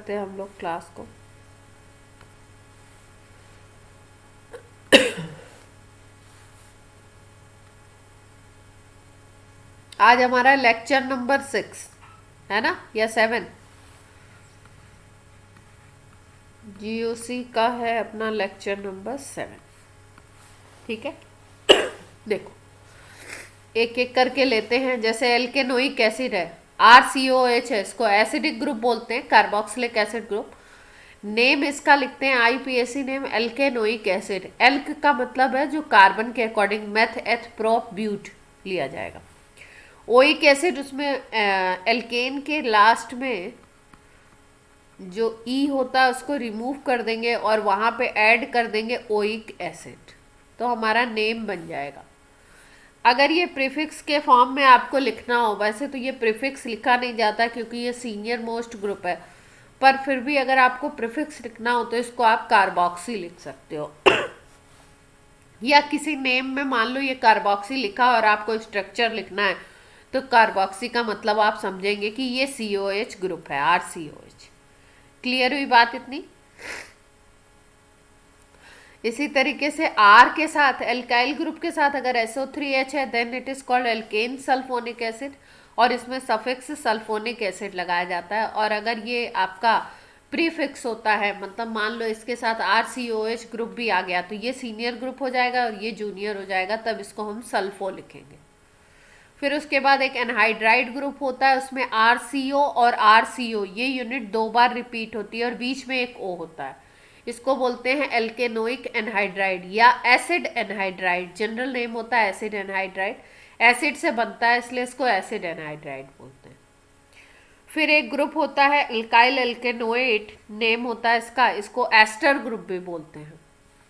करते हैं हम लोग क्लास को। आज हमारा लेक्चर नंबर 6 है ना, या 7? जीओसी का है अपना लेक्चर नंबर 7। ठीक है, देखो एक एक करके लेते हैं। जैसे एल्केनोइक एसिड है, RCOH है, इसको एसिडिक ग्रुप बोलते हैं, कार्बोक्सिलिक एसिड ग्रुप। नेम इसका लिखते हैं IPAC name, alkanoic acid. Alk का मतलब है जो कार्बन के according meth eth prop but लिया जाएगा। ओइक एसिड, उसमें एल्केन के लास्ट में जो ई होता है उसको रिमूव कर देंगे और वहां पे ऐड कर देंगे ओइक एसिड, तो हमारा नेम बन जाएगा। अगर ये प्रीफिक्स के फॉर्म में आपको लिखना हो, वैसे तो ये प्रीफिक्स लिखा नहीं जाता क्योंकि ये सीनियर मोस्ट ग्रुप है, पर फिर भी अगर आपको प्रीफिक्स लिखना हो तो इसको आप कार्बोक्सी लिख सकते हो। या किसी नेम में मान लो ये कार्बोक्सी लिखा और आपको स्ट्रक्चर लिखना है तो कार्बोक्सी का मतलब आप समझेंगे कि ये COH ग्रुप है, RCOH। क्लियर हुई बात इतनी? इसी तरीके से R के साथ, एल्काइल ग्रुप के साथ अगर SO3H है then it is called alkane sulphonic acid, और इसमें सफिक्स सल्फोनिक एसिड लगाया जाता है। और अगर ये आपका प्रीफिक्स होता है, मतलब मान लो इसके साथ RCOH ग्रुप भी आ गया, तो ये सीनियर ग्रुप हो जाएगा और ये जूनियर हो जाएगा, तब इसको हम सल्फो लिखेंगे। फिर उसके बाद एक एनहाइड्राइड ग्रुप होता है, उसमें RCO और RCO ये यूनिट 2 बार रिपीट होती है और बीच में एक O होता है। इसको बोलते हैं एल्केनोइक एनहाइड्राइड या एसिड एनहाइड्राइड। जनरल नेम होता है एसिड एनहाइड्राइड, एसिड से बनता है इसलिए इसको एसिड एनहाइड्राइड बोलते हैं। फिर एक ग्रुप होता है एल्काइल एल्केनोएट, नेम होता है इसका, इसको एस्टर ग्रुप भी बोलते हैं।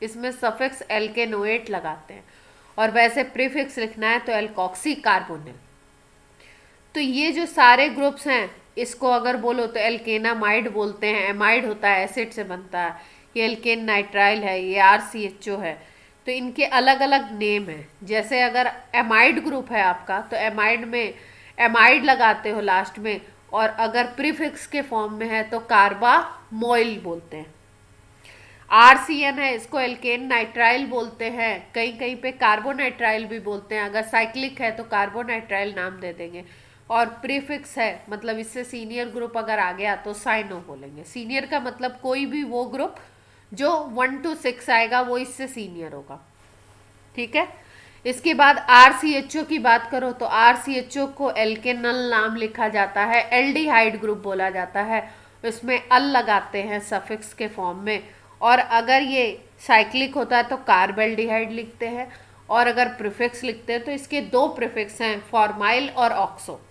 इसमें सफिक्स एल्केनोएट लगाते हैं और वैसे प्रीफिक्स लिखना है तो एल्कॉक्सी कार्बोनिल। तो ये जो सारे ग्रुप्स हैं इसको अगर बोलो तो एल्केनामाइड बोलते हैं। एमाइड होता है, एसिड से बनता है। ये एल्केन नाइट्राइल है, ये RCHO है। तो इनके अलग अलग नेम हैं। जैसे अगर एमाइड ग्रुप है आपका तो एमाइड में एमाइड लगाते हो लास्ट में, और अगर प्रीफिक्स के फॉर्म में है तो कार्बामोइल बोलते हैं। RCN है, इसको एल्केन नाइट्राइल बोलते हैं, कहीं कहीं पे कार्बोनाइट्राइल भी बोलते हैं। अगर साइक्लिक है तो कार्बोनाइट्राइल नाम दे देंगे। और प्रीफिक्स है, मतलब इससे सीनियर ग्रुप अगर आ गया तो साइनो बोलेंगे। सीनियर का मतलब कोई भी वो ग्रुप जो 1 to 6 आएगा वो इससे सीनियर होगा। ठीक है, इसके बाद RCHO की बात करो तो RCHO को एल्केनल नाम लिखा जाता है, एल्डिहाइड ग्रुप बोला जाता है। इसमें अल लगाते हैं सफिक्स के फॉर्म में। और अगर ये साइक्लिक होता है तो कार्बेल्डिहाइड लिखते हैं, और अगर प्रीफिक्स लिखते हैं तो इसके 2 प्रीफिक्स हैं, फॉर्माइल और ऑक्सो।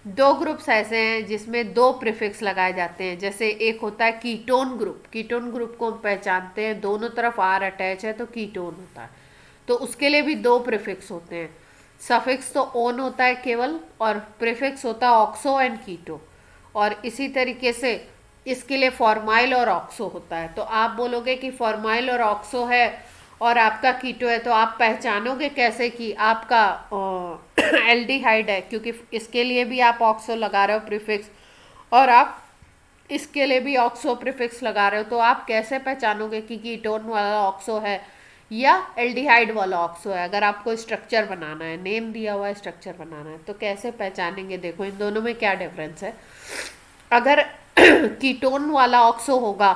2 ग्रुप्स ऐसे हैं जिसमें 2 प्रीफिक्स लगाए जाते हैं। जैसे एक होता है कीटोन ग्रुप, कीटोन ग्रुप को हम पहचानते हैं, दोनों तरफ R अटैच है तो कीटोन होता है, तो उसके लिए भी 2 प्रीफिक्स होते हैं। सफिक्स तो ओन होता है केवल, और प्रीफिक्स होता है ऑक्सो एंड कीटो। और इसी तरीके से इसके लिए फॉर्माइल और ऑक्सो होता है। तो आप बोलोगे कि फॉर्माइल और ऑक्सो है और आपका कीटो है, तो आप पहचानोगे कैसे कि आपका एल्डिहाइड है? क्योंकि इसके लिए भी आप ऑक्सो लगा रहे हो प्रीफिक्स, और आप इसके लिए भी ऑक्सो प्रीफिक्स लगा रहे हो, तो आप कैसे पहचानोगे कि कीटोन वाला ऑक्सो है या एल्डिहाइड वाला ऑक्सो है? अगर आपको स्ट्रक्चर बनाना है, नेम दिया हुआ है, स्ट्रक्चर बनाना है, तो कैसे पहचानेंगे? देखो इन दोनों में क्या डिफरेंस है। अगर कीटोन वाला ऑक्सो होगा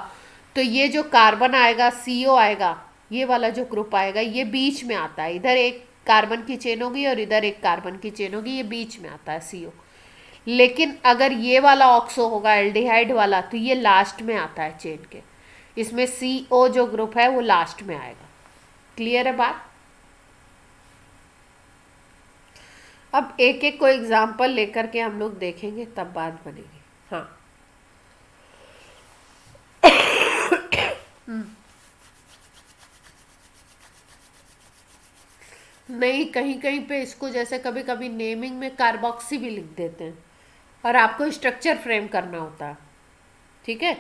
तो ये जो कार्बन आएगा, CO आएगा, ये वाला जो ग्रुप आएगा ये बीच में आता है। इधर एक कार्बन की चेन होगी और इधर एक कार्बन की चेन होगी, ये बीच में आता है CO। लेकिन अगर ये वाला ऑक्सो होगा एल्डिहाइड वाला तो ये लास्ट में आता है चेन के, इसमें CO जो ग्रुप है वो लास्ट में आएगा। क्लियर है बात? अब एक एक को एग्जाम्पल लेकर के हम लोग देखेंगे तब बात बनेगी। हाँ, नहीं, कहीं कहीं पे इसको जैसे कभी कभी नेमिंग में कार्बोक्सी भी लिख देते हैं और आपको स्ट्रक्चर फ्रेम करना होता है। ठीक है,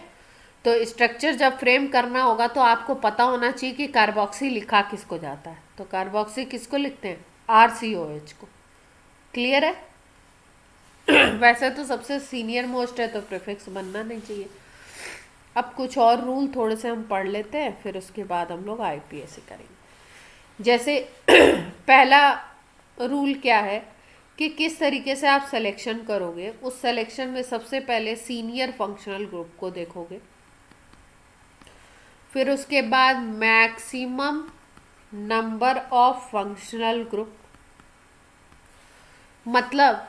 तो स्ट्रक्चर जब फ्रेम करना होगा तो आपको पता होना चाहिए कि कार्बोक्सी लिखा किसको जाता है। तो कार्बोक्सी किसको लिखते हैं? RCOH को। क्लियर है? वैसे तो सबसे सीनियर मोस्ट है तो प्रीफिक्स बनना नहीं चाहिए। अब कुछ और रूल थोड़े से हम पढ़ लेते हैं, फिर उसके बाद हम लोग आईपीएससी करेंगे। जैसे पहला रूल क्या है कि किस तरीके से आप सिलेक्शन करोगे। उस सिलेक्शन में सबसे पहले सीनियर फंक्शनल ग्रुप को देखोगे, फिर उसके बाद maximum number of functional group, मतलब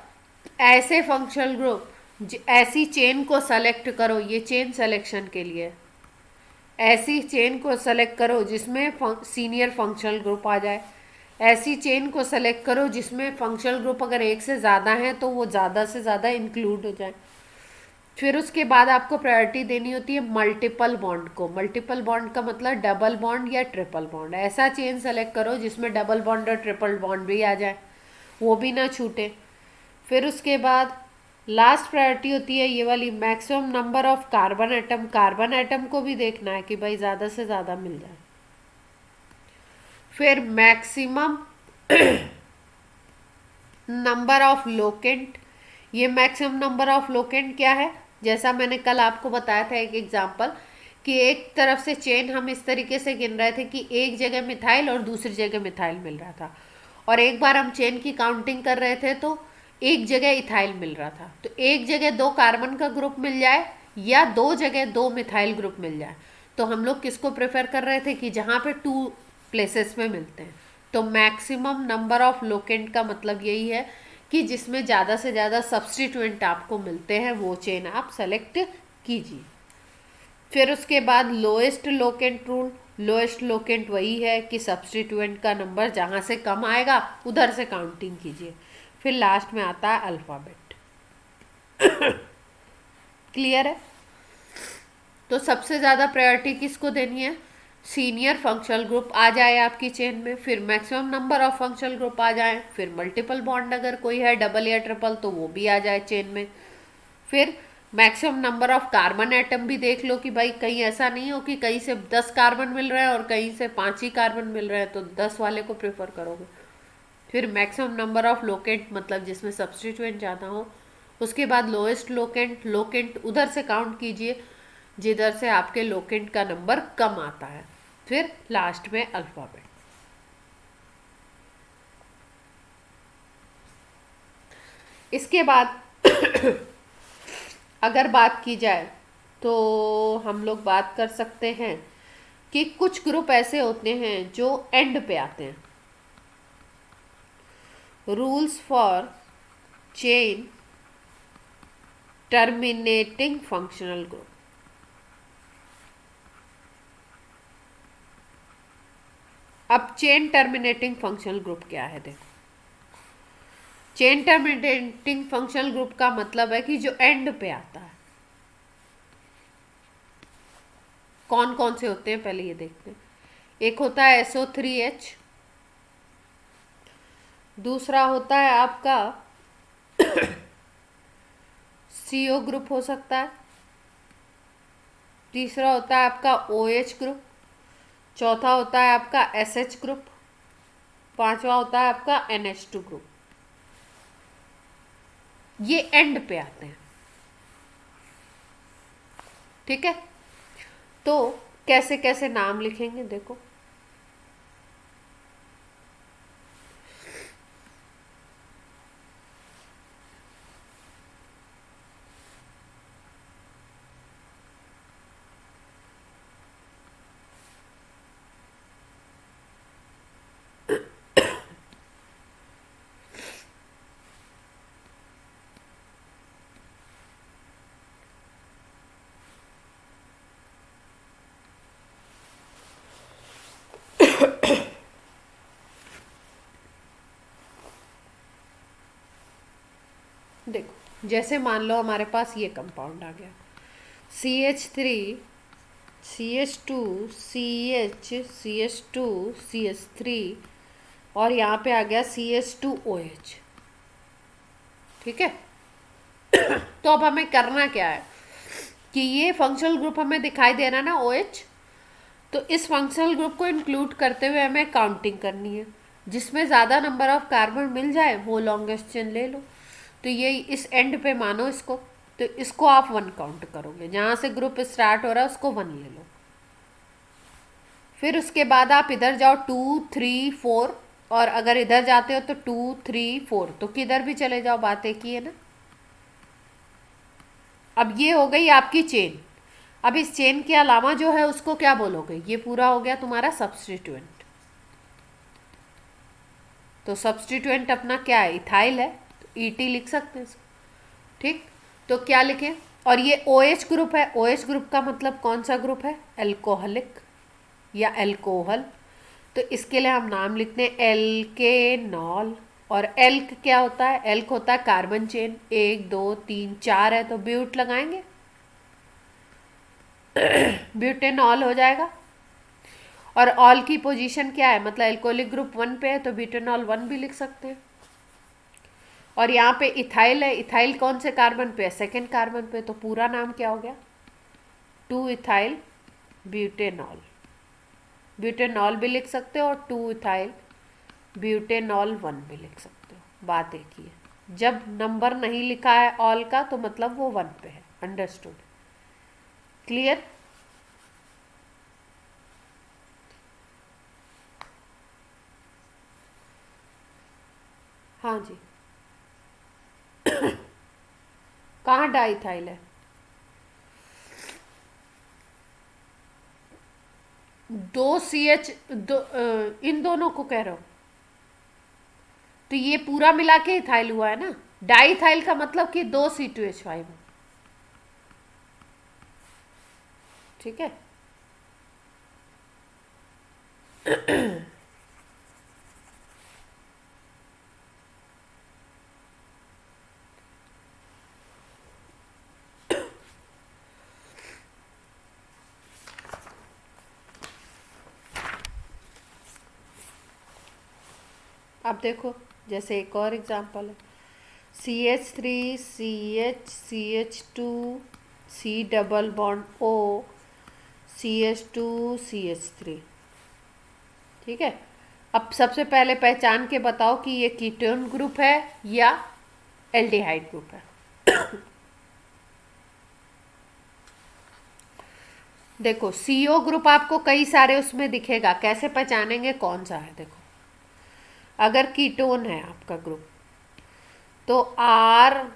ऐसे फंक्शनल ग्रुप, ऐसी चेन को सेलेक्ट करो, ये चेन सिलेक्शन के लिए, ऐसी चेन को सेलेक्ट करो जिसमें सीनियर फंक्शनल ग्रुप आ जाए। ऐसी चेन को सेलेक्ट करो जिसमें फंक्शनल ग्रुप अगर एक से ज़्यादा हैं तो वो ज़्यादा से ज़्यादा इंक्लूड हो जाए। फिर उसके बाद आपको प्रायोरिटी देनी होती है मल्टीपल बॉन्ड को। मल्टीपल बॉन्ड का मतलब डबल बॉन्ड या ट्रिपल बॉन्ड। ऐसा चेन सेलेक्ट करो जिसमें डबल बॉन्ड और ट्रिपल बॉन्ड भी आ जाए, वो भी ना छूटे। फिर उसके बाद लास्ट प्रायोरिटी होती है ये वाली, maximum number of carbon atom. Carbon atom को भी देखना है कि भाई ज़्यादा से ज़्यादा मिल जाए। फिर मैक्सिमम नंबर ऑफ लोकेंट। ये मैक्सिमम नंबर ऑफ लोकेंट क्या है, जैसा मैंने कल आपको बताया था एक एग्जांपल, कि एक तरफ से चेन हम इस तरीके से गिन रहे थे कि एक जगह मिथाइल और दूसरी जगह मिथाइल मिल रहा था, और एक बार हम चेन की काउंटिंग कर रहे थे तो एक जगह इथाइल मिल रहा था। तो एक जगह 2 कार्बन का ग्रुप मिल जाए या 2 जगह 2 मिथाइल ग्रुप मिल जाए, तो हम लोग किसको प्रेफर कर रहे थे कि जहाँ पे 2 प्लेसेस में मिलते हैं। तो मैक्सिमम नंबर ऑफ लोकेंट का मतलब यही है कि जिसमें ज़्यादा से ज़्यादा सब्सटीट्यूएंट आपको मिलते हैं वो चेन आप सेलेक्ट कीजिए। फिर उसके बाद lowest locant rule. Lowest locant वही है कि सब्सटीट्यूएंट का नंबर जहाँ से कम आएगा उधर से काउंटिंग कीजिए। फिर लास्ट में आता है अल्फ़ाबेट। क्लियर है? तो सबसे ज़्यादा प्रायोरिटी किसको देनी है, सीनियर फंक्शनल ग्रुप आ जाए आपकी चेन में, फिर maximum number of functional group आ जाए, फिर मल्टीपल बॉन्ड अगर कोई है डबल या ट्रिपल तो वो भी आ जाए चेन में, फिर maximum number of carbon atom भी देख लो कि भाई कहीं ऐसा नहीं हो कि कहीं से 10 कार्बन मिल रहे हैं और कहीं से 5 ही कार्बन मिल रहे हैं, तो 10 वाले को प्रेफर करोगे। फिर मैक्सिमम नंबर ऑफ लोकेंट, मतलब जिसमें सब्सटीट्यूएंट ज़्यादा हो। उसके बाद लोएस्ट लोकेंट। लोकेंट उधर से काउंट कीजिए जिधर से आपके लोकेंट का नंबर कम आता है। फिर लास्ट में अल्फ़ाबेट। इसके बाद अगर बात की जाए तो हम लोग बात कर सकते हैं कि कुछ ग्रुप ऐसे होते हैं जो एंड पे आते हैं। Rules for chain terminating functional group. अब चेन टर्मिनेटिंग फंक्शनल ग्रुप क्या है, देखो। चेन टर्मिनेटिंग फंक्शनल ग्रुप का मतलब है कि जो एंड पे आता है। कौन कौन से होते हैं पहले ये देखते हैं। एक होता है SO3H, दूसरा होता है आपका CO ग्रुप हो सकता है, तीसरा होता है आपका OH ग्रुप, चौथा होता है आपका SH ग्रुप, पांचवा होता है आपका NH2 ग्रुप। ये एंड पे आते हैं, ठीक है। तो कैसे कैसे नाम लिखेंगे देखो। देखो जैसे मान लो हमारे पास ये कंपाउंड आ गया CH3 CH2 CH CH2 CH3 और यहाँ पे आ गया CH2OH, ठीक है। तो अब हमें करना क्या है कि ये फंक्शनल ग्रुप हमें दिखाई दे रहा है ना OH, तो इस फंक्शनल ग्रुप को इंक्लूड करते हुए हमें काउंटिंग करनी है। जिसमें ज़्यादा नंबर ऑफ कार्बन मिल जाए वो लॉन्गेस्ट चेन ले लो। तो ये इस एंड पे मानो इसको, तो इसको आप 1 काउंट करोगे, जहाँ से ग्रुप स्टार्ट हो रहा है उसको 1 ले लो। फिर उसके बाद आप इधर जाओ 2 3 4, और अगर इधर जाते हो तो 2 3 4, तो किधर भी चले जाओ, बात एक ही है ना। अब ये हो गई आपकी चेन। अब इस चेन के अलावा जो है उसको क्या बोलोगे, ये पूरा हो गया तुम्हारा सब्स्टिट्यूएंट। तो सब्स्टिट्यूएंट अपना क्या है, इथाइल है, तो ईटी लिख सकते हैं इसको। ठीक, तो क्या लिखें, और ये OH ग्रुप है। OH ग्रुप का मतलब कौन सा ग्रुप है, एल्कोहलिक या एल्कोहल। तो इसके लिए हम नाम लिखते हैं एल्केनॉल। और एल्क क्या होता है, एल्क होता है कार्बन चेन, 1 2 3 4 है तो ब्यूट लगाएंगे, ब्यूटेनॉल हो जाएगा। और ऑल की पोजीशन क्या है, मतलब एल्कोहलिक ग्रुप 1 पे है तो ब्यूटेनॉल 1 भी लिख सकते हैं। और यहाँ पे इथाइल है, इथाइल कौन से कार्बन पे है, सेकेंड कार्बन पे, तो पूरा नाम क्या हो गया, 2 इथाइल ब्यूटेनॉल। ब्यूटेनॉल भी लिख सकते हो और 2 इथाइल ब्यूटेनॉल 1 भी लिख सकते हो, बात एक ही है। जब नंबर नहीं लिखा है ऑल का तो मतलब वो 1 पे है, अंडरस्टूड, क्लियर। हाँ जी, कहाँ डाइथाइल है, दो CH, इन दोनों को कह रहा हूँ, तो ये पूरा मिला के इथाइल हुआ है ना। डाइथाइल का मतलब कि 2 C2H5, ठीक है। अब देखो, जैसे एक और एग्जांपल है, CH3 CH2 C double bond O CH2 CH3, ठीक है। अब सबसे पहले पहचान के बताओ कि ये कीटोन ग्रुप है या एल्डिहाइड ग्रुप है। देखो CO ग्रुप आपको कई सारे उसमें दिखेगा, कैसे पहचानेंगे कौन सा है, देखो अगर कीटोन है आपका ग्रुप तो RCOR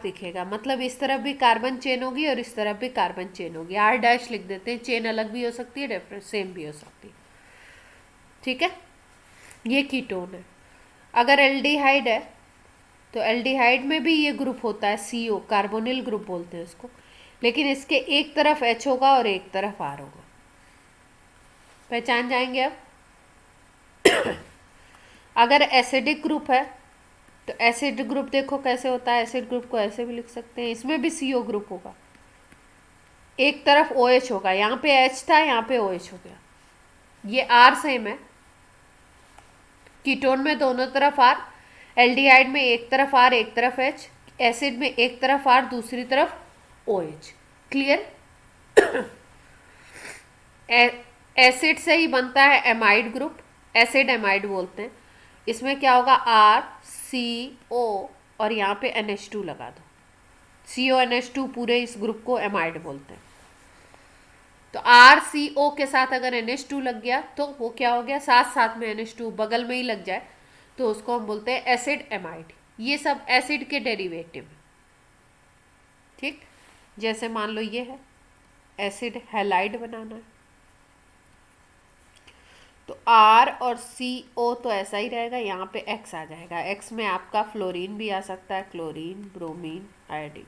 दिखेगा, मतलब इस तरफ भी कार्बन चेन होगी और इस तरफ भी कार्बन चेन होगी। R' लिख देते हैं, चेन अलग भी हो सकती है, डिफरेंट सेम भी हो सकती है, ठीक है। ये कीटोन है। अगर एल्डिहाइड है तो एल्डिहाइड में भी ये ग्रुप होता है CO, कार्बोनिल ग्रुप बोलते हैं उसको, लेकिन इसके एक तरफ H होगा और एक तरफ R होगा, पहचान जाएंगे अब। अगर एसिडिक ग्रुप है तो एसिड ग्रुप देखो कैसे होता है, एसिड ग्रुप को ऐसे भी लिख सकते हैं, इसमें भी CO ग्रुप होगा, एक तरफ OH होगा, यहाँ पे H था यहाँ पे OH हो गया, ये R सेम है, कीटोन में दोनों तरफ R, एल्डिहाइड में एक तरफ R एक तरफ H, एसिड में एक तरफ R दूसरी तरफ OH, क्लियर। एसिड से ही बनता है एमाइड ग्रुप, एसिड एमाइड बोलते हैं। इसमें क्या होगा, RCO और यहाँ पे NH2 लगा दो, CONH2, पूरे इस ग्रुप को एमाइड बोलते हैं। तो RCO के साथ अगर NH2 लग गया तो वो क्या हो गया, साथ साथ में NH2 बगल में ही लग जाए तो उसको हम बोलते हैं एसिड एमाइड। ये सब एसिड के डेरिवेटिव है, ठीक। जैसे मान लो ये है एसिड हैलाइड बनाना है तो R और CO तो ऐसा ही रहेगा, यहाँ पे X आ जाएगा, X में आपका फ्लोरीन भी आ सकता है, क्लोरीन ब्रोमीन आयोडीन,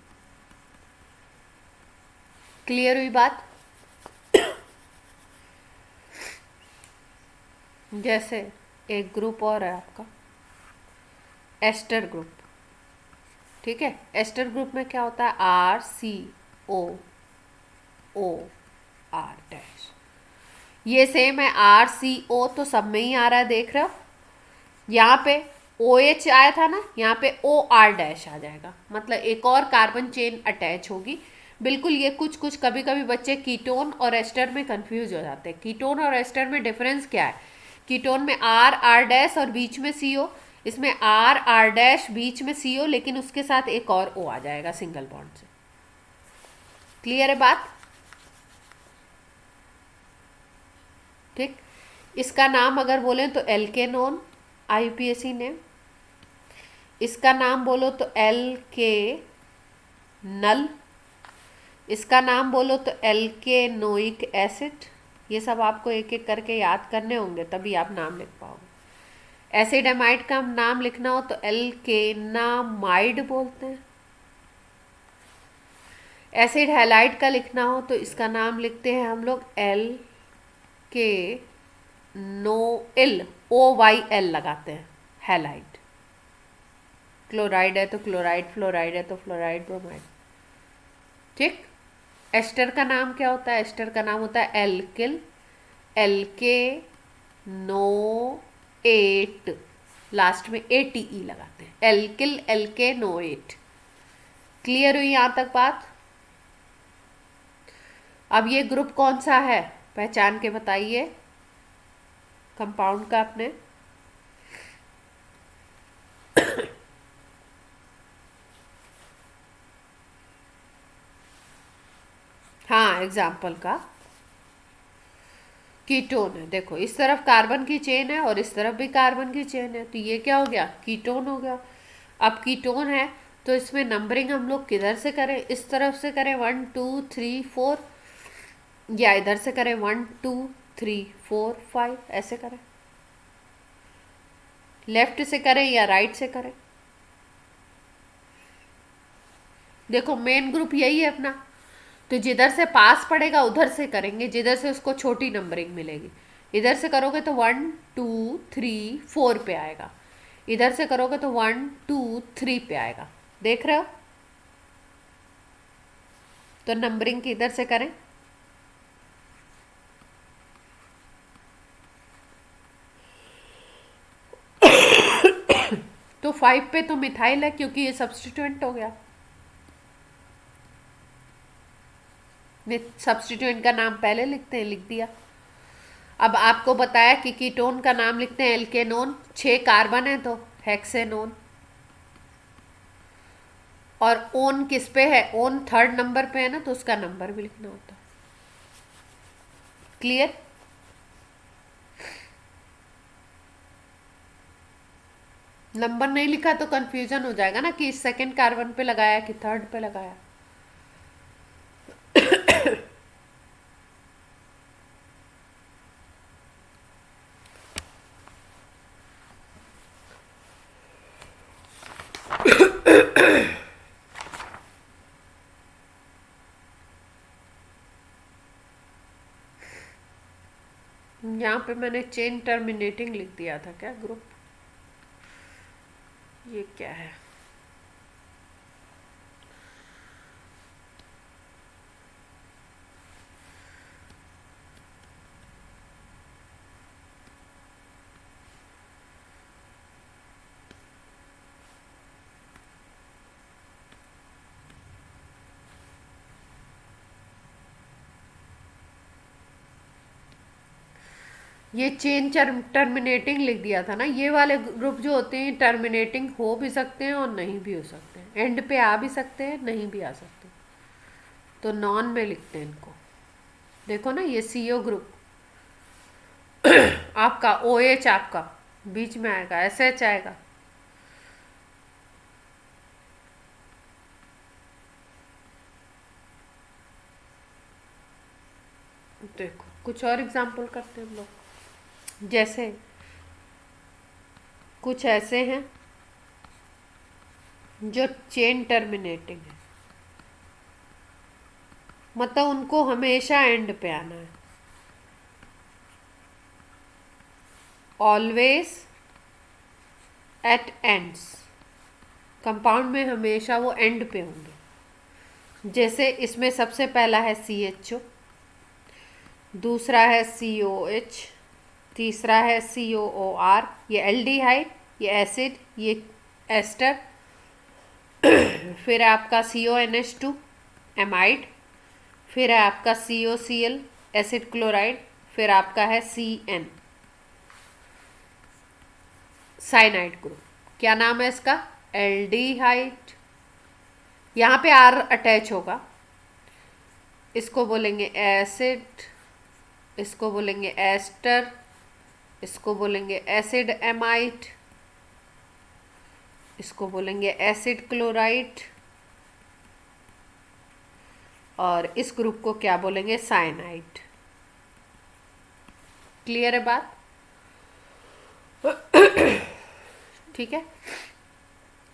क्लियर हुई बात। जैसे एक ग्रुप और है आपका एस्टर ग्रुप, ठीक है। एस्टर ग्रुप में क्या होता है, RCOOR', ये सेम है RCO, तो सब में ही आ रहा है, देख रहे हो, यहाँ पे OH आया था ना, यहाँ पे OR' आ जाएगा, मतलब एक और कार्बन चेन अटैच होगी। बिल्कुल, ये कुछ कुछ कभी कभी बच्चे कीटोन और एस्टर में कंफ्यूज हो जाते हैं। कीटोन और एस्टर में डिफरेंस क्या है, कीटोन में R R' और बीच में CO, इसमें आर आर डैश बीच में सी ओ, लेकिन उसके साथ एक और ओ आ जाएगा सिंगल बॉन्ड से। क्लियर है बात? ठीक। इसका नाम अगर बोले तो एल्केनोन, आईयूपीएसी नेम। इसका नाम बोलो तो एल के नल। इसका नाम बोलो तो एल्केनोइक एसिड। ये सब आपको एक एक करके याद करने होंगे, तभी आप नाम लिख पाओगे। एसिड एमाइड का नाम लिखना हो तो एल्केनामाइड बोलते हैं। एसिड हैलाइड का लिखना हो तो इसका नाम लिखते हैं हम लोग एल के नो इल, ओ वाई एल लगाते हैं, हैलाइड। क्लोराइड है तो क्लोराइड, फ्लोराइड है तो फ्लोराइड, ब्रोमाइड। ठीक। एस्टर का नाम क्या होता है? एस्टर का नाम होता है एल्किल, एल्के नो एट, लास्ट में ATE लगाते हैं, एल्किल एल्के नो एट। क्लियर हुई यहां तक बात? अब ये ग्रुप कौन सा है पहचान के बताइए कंपाउंड का अपने। हाँ, एग्जाम्पल का कीटोन है। देखो इस तरफ कार्बन की चेन है और इस तरफ भी कार्बन की चेन है, तो ये क्या हो गया? कीटोन हो गया। अब कीटोन है तो इसमें नंबरिंग हम लोग किधर से करें? इस तरफ से करें 1 2 3 4, या इधर से करें 1 2 3 4 5, ऐसे करें? लेफ्ट से करें या राइट से करें? देखो मेन ग्रुप यही है अपना, तो जिधर से पास पड़ेगा उधर से करेंगे, जिधर से उसको छोटी नंबरिंग मिलेगी। इधर से करोगे तो 1 2 3 4 पे आएगा, इधर से करोगे तो 1 2 3 पे आएगा। देख रहे हो? तो नंबरिंग किधर से करें? तो 5 पे तो मिथाइल है क्योंकि ये सब्स्टिट्यूएंट हो गया। सब्स्टिट्यूएंट का नाम पहले लिखते हैं, लिख दिया। अब आपको बताया कि कीटोन का नाम लिखते हैं एल्केनोन, 6 कार्बन है तो हेक्सेनोन। और ओन किस पे है? ओन 3rd नंबर पे है ना, तो उसका नंबर भी लिखना होता है। क्लियर? नंबर नहीं लिखा तो कंफ्यूजन हो जाएगा ना कि 2nd कार्बन पे लगाया कि 3rd पे लगाया। यहाँ पे मैंने चेन टर्मिनेटिंग लिख दिया था क्या ग्रुप? ये क्या है? ये चेन टर्मिनेटिंग लिख दिया था ना। ये वाले ग्रुप जो होते हैं टर्मिनेटिंग हो भी सकते हैं और नहीं भी हो सकते हैं, एंड पे आ भी सकते हैं, नहीं भी आ सकते, तो नॉन में लिखते हैं इनको। देखो ना ये CO ग्रुप आपका OH आपका बीच में आएगा, SH आएगा। देखो कुछ और एग्जाम्पल करते हैं हम लोग। जैसे कुछ ऐसे हैं जो चेन टर्मिनेटिंग है, मतलब उनको हमेशा एंड पे आना है, ऑलवेज एट एंड्स। कंपाउंड में हमेशा वो एंड पे होंगे। जैसे इसमें सबसे पहला है CHO, दूसरा है COH, तीसरा है COOR, ये एल्डिहाइड, ये एसिड, ये एस्टर। फिर है आपका CONH2 एमाइड, फिर है आपका COCl एसिड क्लोराइड, फिर आपका है CN साइनाइड ग्रुप। क्या नाम है इसका? एल्डिहाइड। यहाँ पे आर अटैच होगा। इसको बोलेंगे एसिड, इसको बोलेंगे एस्टर, इसको बोलेंगे एसिड एमाइड, इसको बोलेंगे एसिड क्लोराइड, और इस ग्रुप को क्या बोलेंगे? साइनाइड। क्लियर है बात? ठीक है।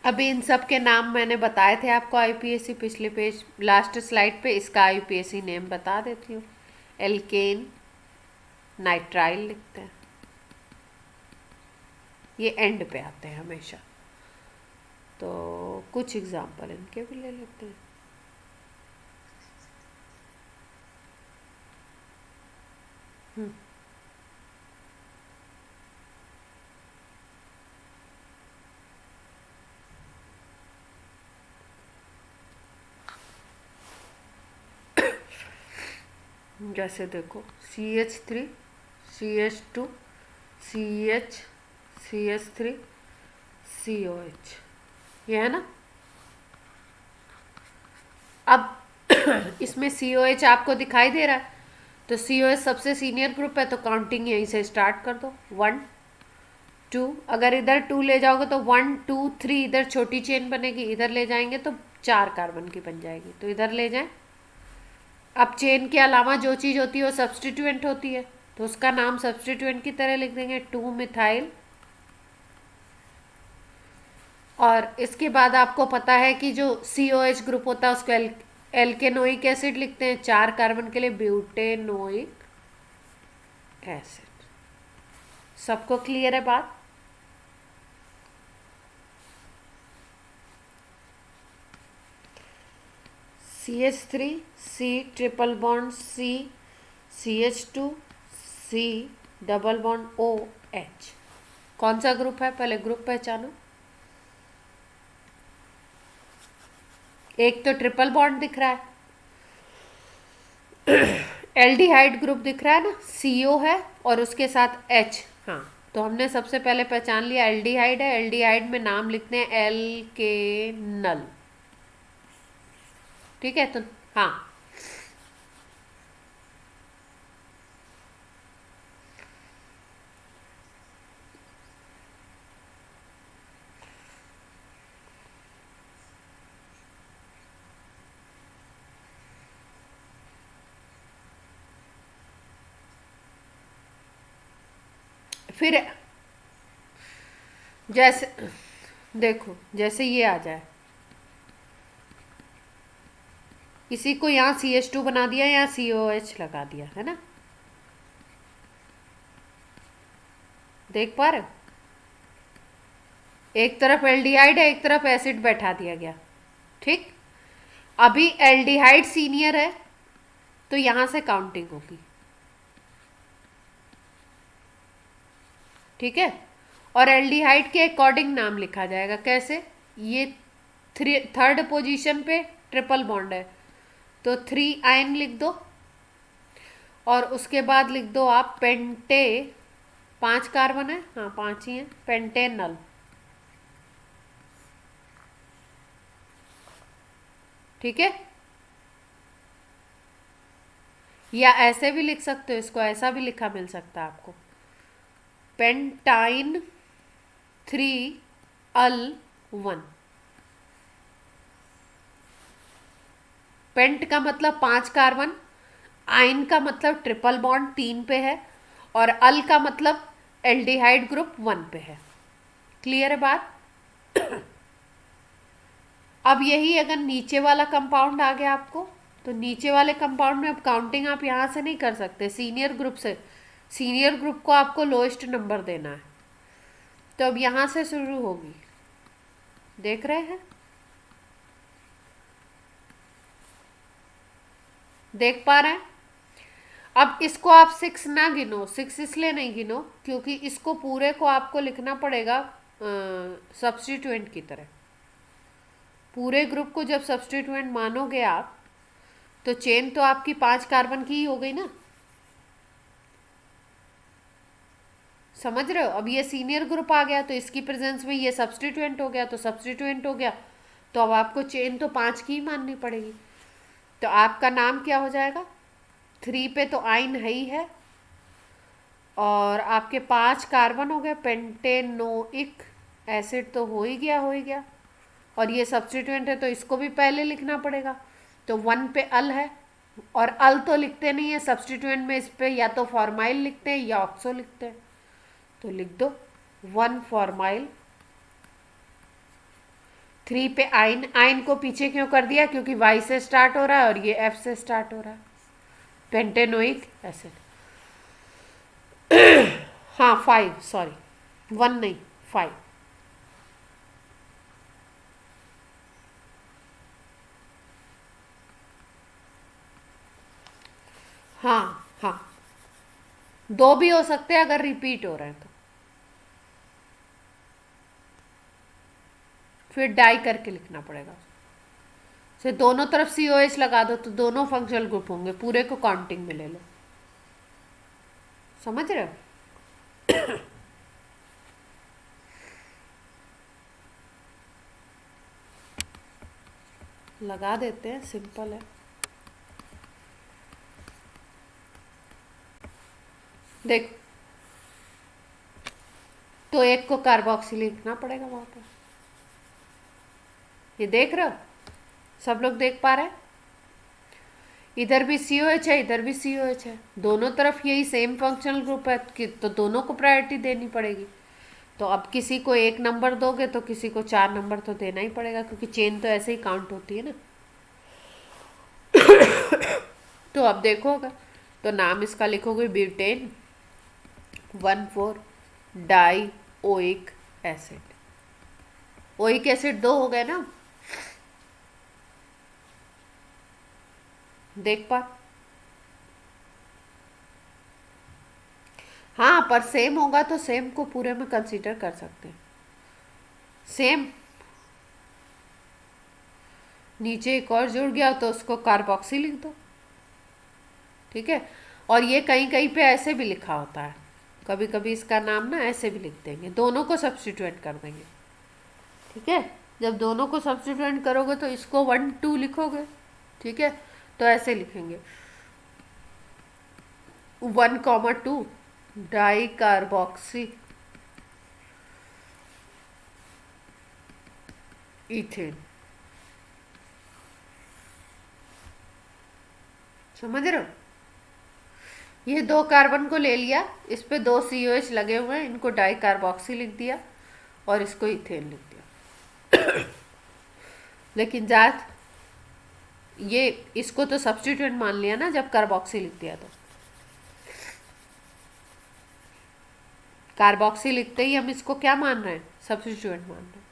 अभी इन सब के नाम मैंने बताए थे आपको आईपीएससी पिछले पेज लास्ट स्लाइड पे। इसका आईपीएससी नेम बता देती हूँ। एल्केन नाइट्राइल लिखते हैं, ये एंड पे आते हैं हमेशा। तो कुछ एग्जाम्पल इनके भी ले लेते हैं। जैसे देखो CH3 CH2 CH CH3 COH, ये है ना। अब इसमें COH आपको दिखाई दे रहा है, तो COH सबसे सीनियर ग्रुप है, तो काउंटिंग यहीं से स्टार्ट कर दो। 1 2, अगर इधर 2 ले जाओगे तो 1 2 3, इधर छोटी चेन बनेगी, इधर ले जाएंगे तो 4 कार्बन की बन जाएगी, तो इधर ले जाएं। अब चेन के अलावा जो चीज़ होती है वो सब्सटीट्यूएंट होती है, तो उसका नाम सब्सटीट्यूएंट की तरह लिख देंगे 2 मिथाइल। और इसके बाद आपको पता है कि जो COH ग्रुप होता है उसको एल्केनोइक एसिड लिखते हैं, 4 कार्बन के लिए ब्यूटेनोइक एसिड। सबको क्लियर है बात? CH3 C triple bond C, CH2 C double bond OH। कौन सा ग्रुप है? पहले ग्रुप पहचानो। एक तो ट्रिपल बॉन्ड दिख रहा है, एल्डिहाइड ग्रुप दिख रहा है ना, CO है और उसके साथ H। हाँ, तो हमने सबसे पहले पहचान लिया एल्डिहाइड है। एल्डिहाइड में नाम लिखते हैं एल्केनल। ठीक है, तो हाँ, फिर जैसे देखो, जैसे ये आ जाए, इसी को यहाँ CH2 बना दिया, यहाँ COH लगा दिया, है ना। देख पा रहे हो? एक तरफ एल्डिहाइड है, एक तरफ एसिड बैठा दिया गया। ठीक, अभी एल्डिहाइड सीनियर है तो यहां से काउंटिंग होगी। ठीक है, और एल्डिहाइड के अकॉर्डिंग नाम लिखा जाएगा। कैसे? ये थर्ड पोजीशन पे ट्रिपल बॉन्ड है, तो 3 आयन लिख दो, और उसके बाद लिख दो आप पेंटे, 5 कार्बन है, हाँ 5 ही है, पेंटेनल। ठीक है, या ऐसे भी लिख सकते हो, इसको ऐसा भी लिखा मिल सकता है आपको, पेंटाइन 3 अल 1। पेंट का मतलब 5 कार्बन, आइन का मतलब ट्रिपल बॉन्ड 3 पे है, और अल का मतलब एल्डिहाइड ग्रुप 1 पे है। क्लियर है बात? अब यही अगर नीचे वाला कंपाउंड आ गया आपको, तो नीचे वाले कंपाउंड में अब काउंटिंग आप यहाँ से नहीं कर सकते, सीनियर ग्रुप से। सीनियर ग्रुप को आपको लोएस्ट नंबर देना है, तो अब यहाँ से शुरू होगी। देख रहे हैं? देख पा रहे हैं? अब इसको आप 6 ना गिनो, 6 इसलिए नहीं गिनो क्योंकि इसको पूरे को आपको लिखना पड़ेगा सब्स्टिट्यूएंट की तरह। पूरे ग्रुप को जब सब्स्टिट्यूएंट मानोगे आप, तो चेन तो आपकी 5 कार्बन की ही हो गई ना। समझ रहे हो? अब ये सीनियर ग्रुप आ गया तो इसकी प्रेजेंस में ये सब्स्टिट्यूएंट हो गया, तो सब्स्टिट्यूएंट हो गया तो अब आपको चेन तो 5 की ही माननी पड़ेगी। तो आपका नाम क्या हो जाएगा? 3 पे तो आइन है ही है, और आपके 5 कार्बन हो गए, पेंटेनोइक एसिड तो हो ही गया, हो ही गया। और ये सब्स्टिट्यूएंट है तो इसको भी पहले लिखना पड़ेगा। तो 1 पे अल है, और अल तो लिखते नहीं है सब्स्टिट्यूएंट में, इस पे या तो फॉर्माइल लिखते हैं या ऑक्सो लिखते हैं। तो लिख दो 1 फॉर्माइल। 3 पे आइन, आइन को पीछे क्यों कर दिया? क्योंकि वाई से स्टार्ट हो रहा है और ये एफ से स्टार्ट हो रहा है। Pentanoic acid. हाँ 5, सॉरी 1 नहीं 5। हाँ हाँ, 2 भी हो सकते हैं अगर रिपीट हो रहे हैं तो। फिर डाई करके लिखना पड़ेगा। से दोनों तरफ सी ओ एच लगा दो तो दोनों फंक्शनल ग्रुप होंगे, पूरे को काउंटिंग में ले लो। समझ रहे हो? लगा देते हैं, सिंपल है। देख, तो एक को कार्बोक्सी लिखना पड़ेगा वहां पर। ये देख रहे हो? सब लोग देख पा रहे हैं? इधर भी सी ओ एच है, इधर भी सी ओ एच है, दोनों तरफ यही सेम फंक्शनल ग्रुप है तो दोनों को प्रायोरिटी देनी पड़ेगी। तो अब किसी को 1 नंबर दोगे तो किसी को 4 नंबर तो देना ही पड़ेगा, क्योंकि चेन तो ऐसे ही काउंट होती है ना। तो अब देखो, अगर तो नाम इसका लिखोगे butane 1,4 die oic acid. Oic acid 2 हो गए ना, देख पा? हाँ, पर सेम होगा तो सेम को पूरे में कंसीडर कर सकते हैं। सेम नीचे एक और जुड़ गया तो उसको कार्बोक्सी लिख दो, ठीक है। और ये कहीं कहीं पे ऐसे भी लिखा होता है, कभी कभी इसका नाम ना ऐसे भी लिख देंगे, दोनों को सब्स्टिट्यूएंट कर देंगे, ठीक है। जब दोनों को सब्स्टिट्यूएंट करोगे तो इसको 1 2 लिखोगे, ठीक है। तो ऐसे लिखेंगे 1,2 डाई कार्बोक्सी इथेन। समझ रहे हो? ये 2 कार्बन को ले लिया, इस पे 2 COH लगे हुए हैं, इनको डाई कार्बोक्सी लिख दिया और इसको इथेन लिख दिया। लेकिन जात ये इसको तो सब्स्टिट्यूएंट मान लिया ना जब कार्बोक्सी लिख दिया, तो कार्बोक्सी लिखते ही हम इसको क्या मान रहे हैं? सब्स्टिट्यूएंट मान रहे हैं।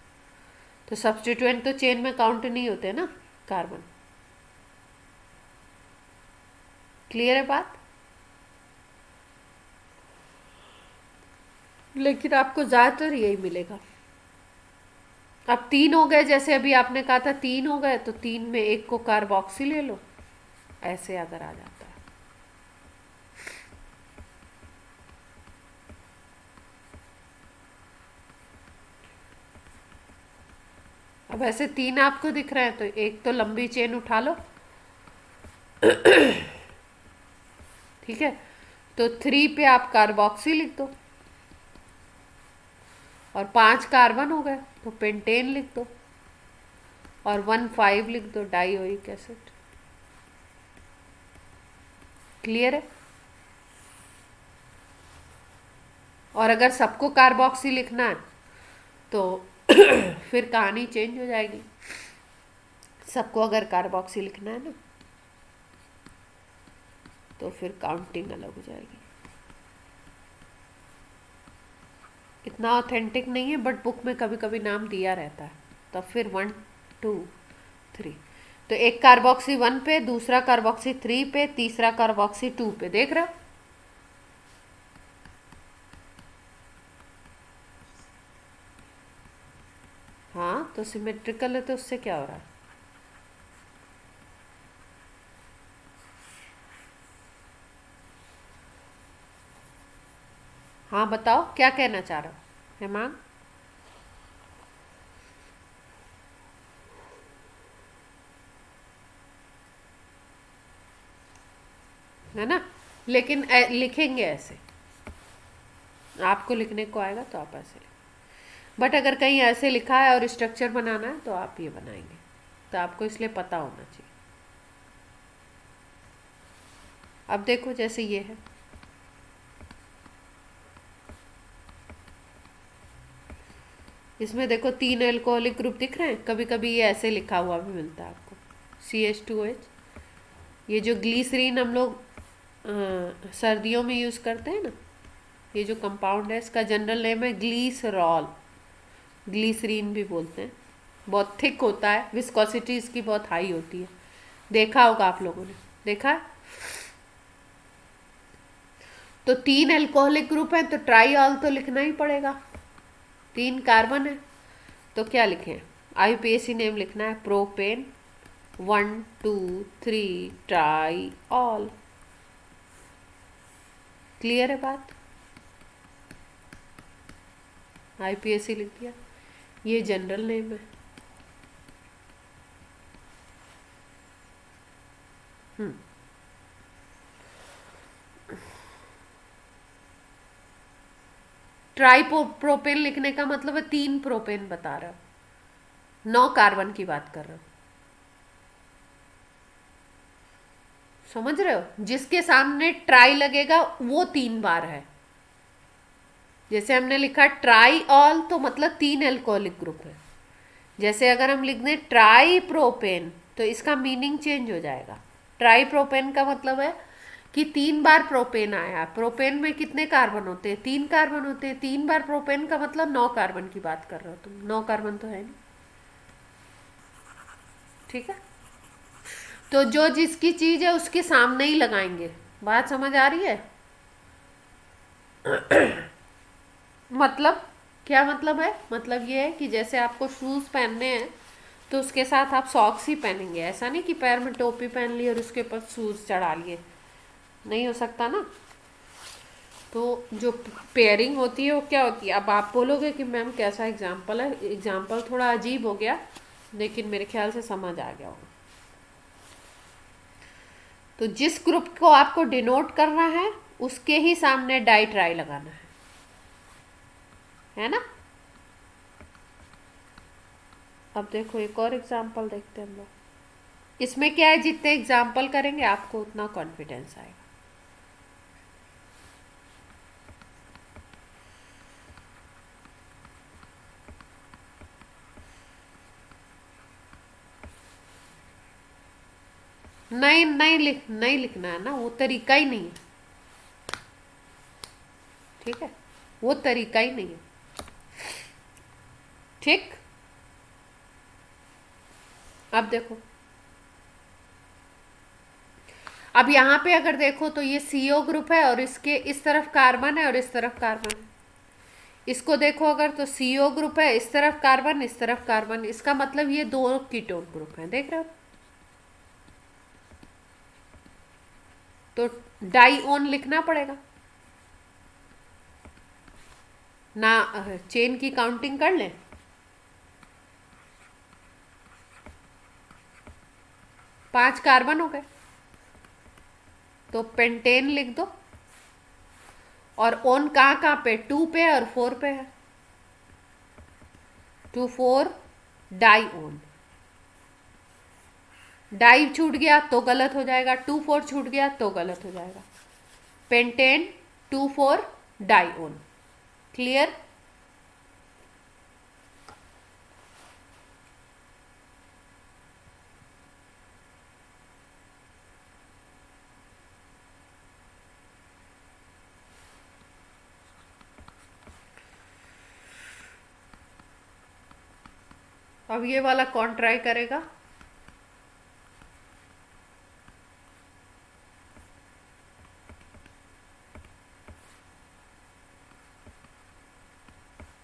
तो सब्स्टिट्यूएंट तो चेन में काउंट नहीं होते ना, कार्बन। क्लियर है बात? लेकिन आपको ज़्यादातर यही मिलेगा। अब 3 हो गए, जैसे अभी आपने कहा था 3 हो गए, तो 3 में एक को कार्बोक्सी ले लो, ऐसे अगर आ जाता है। अब ऐसे 3 आपको दिख रहे हैं तो एक तो लंबी चेन उठा लो, ठीक है। तो 3 पे आप कार्बोक्सी लिख दो, और 5 कार्बन हो गए तो पेंटेन लिख दो, और 1,5 लिख दो डाइओइक एसिड। क्लियर है? और अगर सबको कार्बोक्सी लिखना है तो फिर कहानी चेंज हो जाएगी। सबको अगर कार्बोक्सी लिखना है ना तो फिर काउंटिंग अलग हो जाएगी। इतना ऑथेंटिक नहीं है, बट बुक में कभी कभी नाम दिया रहता है, तो फिर 1 2 3। तो एक कार्बोक्सी 1 पे, दूसरा कार्बोक्सी 3 पे, तीसरा कार्बोक्सी 2 पे, देख रहे हो? हाँ, तो सिमेट्रिकल है तो उससे क्या हो रहा है? हाँ बताओ क्या कहना चाह रहे हो हेमांग। है ना, लेकिन लिखेंगे ऐसे, आपको लिखने को आएगा तो आप ऐसे लिखें। बट अगर कहीं ऐसे लिखा है और स्ट्रक्चर बनाना है तो आप ये बनाएंगे, तो आपको इसलिए पता होना चाहिए। अब देखो जैसे ये है, इसमें देखो 3 अल्कोहलिक ग्रुप दिख रहे हैं। कभी कभी ये ऐसे लिखा हुआ भी मिलता है आपको, CH2H। ये जो ग्लीसरीन हम लोग सर्दियों में यूज़ करते हैं ना, ये जो कंपाउंड है इसका जनरल नेम है ग्लीसरॉल, ग्लीसरीन भी बोलते हैं। बहुत थिक होता है, विस्कोसिटी इसकी बहुत हाई होती है, देखा होगा आप लोगों ने, देखा है। तो 3 अल्कोहलिक ग्रुप है तो ट्राईऑल तो लिखना ही पड़ेगा, 3 कार्बन है तो क्या लिखें, IUPAC नेम लिखना है प्रोपेन 1 2 3 ट्राईऑल। क्लियर है बात, IUPAC लिख दिया, ये जनरल नेम है। ट्राईप्रोपेन लिखने का मतलब है 3 प्रोपेन बता रहा हूं, 9 कार्बन की बात कर रहा हूं, समझ रहे हो। जिसके सामने ट्राई लगेगा वो 3 बार है। जैसे हमने लिखा ट्राई ऑल तो मतलब 3 अल्कोहलिक ग्रुप है। जैसे अगर हम लिख दें ट्राई प्रोपेन तो इसका मीनिंग चेंज हो जाएगा। ट्राई प्रोपेन का मतलब है कि 3 बार प्रोपेन आया। प्रोपेन में कितने कार्बन होते हैं, 3 कार्बन होते हैं। 3 बार प्रोपेन का मतलब 9 कार्बन की बात कर रहे हो तुम, 9 कार्बन तो है नहीं, ठीक है। तो जो जिसकी चीज है उसके सामने ही लगाएंगे, बात समझ आ रही है। मतलब क्या मतलब है, मतलब ये है कि जैसे आपको शूज पहनने हैं तो उसके साथ आप सॉक्स ही पहनेंगे, ऐसा नहीं कि पैर में टोपी पहन ली और उसके ऊपर शूज चढ़ा लिए, नहीं हो सकता ना। तो जो पेयरिंग होती है वो क्या होती है। अब आप बोलोगे कि मैम कैसा एग्जाम्पल है, एग्जाम्पल थोड़ा अजीब हो गया लेकिन मेरे ख्याल से समझ आ गया होगा। तो जिस ग्रुप को आपको डिनोट करना है उसके ही सामने डाई ट्राई लगाना है ना। अब देखो एक और एग्जाम्पल देखते हैं हम लोग। इसमें क्या है, जितने एग्जाम्पल करेंगे आपको उतना कॉन्फिडेंस आएगा। नहीं लिखना है ना, वो तरीका ही नहीं है, ठीक है, वो तरीका ही नहीं है, ठीक। अब देखो, अब यहाँ पे अगर देखो तो ये CO ग्रुप है और इसके इस तरफ कार्बन है और इस तरफ कार्बन है। इसको देखो अगर तो CO ग्रुप है, इस तरफ कार्बन इस तरफ कार्बन, इसका मतलब ये 2 कीटोन ग्रुप है, देख रहे हो। तो डाईओन लिखना पड़ेगा ना। चेन की काउंटिंग कर लें, 5 कार्बन हो गए तो पेंटेन लिख दो। और ओन कहाँ कहाँ पे, 2 पे और 4 पे है, 2 4 डाई ओन। डाई छूट गया तो गलत हो जाएगा, 2 4 छूट गया तो गलत हो जाएगा। Pentane 2 4 dione. क्लियर। अब ये वाला कौन ट्राई करेगा,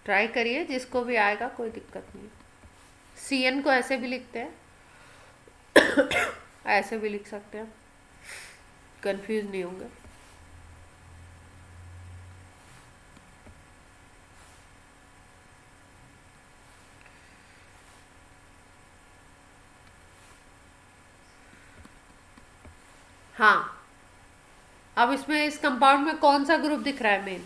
ट्राई करिए, जिसको भी आएगा कोई दिक्कत नहीं। CN को ऐसे भी लिखते हैं, ऐसे भी लिख सकते हैं, कंफ्यूज नहीं होंगे। हाँ, अब इसमें इस कंपाउंड में कौन सा ग्रुप दिख रहा है मेन?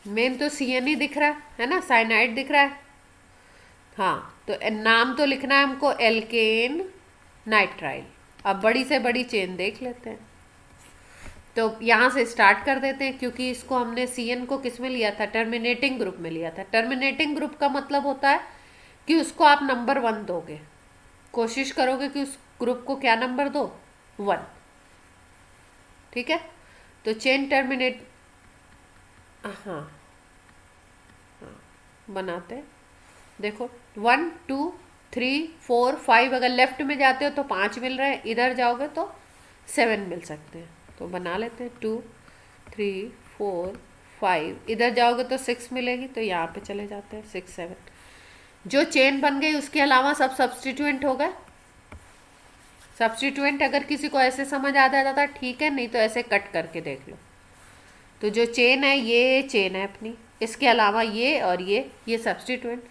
मेन तो सी एन ही दिख रहा है ना, साइनाइड दिख रहा है। हाँ, तो नाम तो लिखना है हमको एल्केन नाइट्राइल। अब बड़ी से बड़ी चेन देख लेते हैं। तो यहाँ से स्टार्ट कर देते हैं, क्योंकि इसको हमने सी एन को किस में लिया था? टर्मिनेटिंग ग्रुप में लिया था। टर्मिनेटिंग ग्रुप का मतलब होता है कि उसको आप नंबर 1 दोगे, कोशिश करोगे कि उस ग्रुप को क्या नंबर दो? 1। ठीक है, तो चेन टर्मिनेट, हाँ, बनाते हैं। देखो 1 2 3 4 5, अगर लेफ्ट में जाते हो तो 5 मिल रहे हैं, इधर जाओगे तो 7 मिल सकते हैं। तो बना लेते हैं 2 3 4 5, इधर जाओगे तो 6 मिलेगी, तो यहाँ पे चले जाते हैं 6 7। जो चेन बन गई उसके अलावा सब सब्सटीट्यूएंट हो गए। सब्सटीट्यूएंट अगर किसी को ऐसे समझ आ जाता ठीक है, नहीं तो ऐसे कट करके देख लो। तो जो चेन है ये चेन है अपनी, इसके अलावा ये और ये सब्सटीट्यूएंट।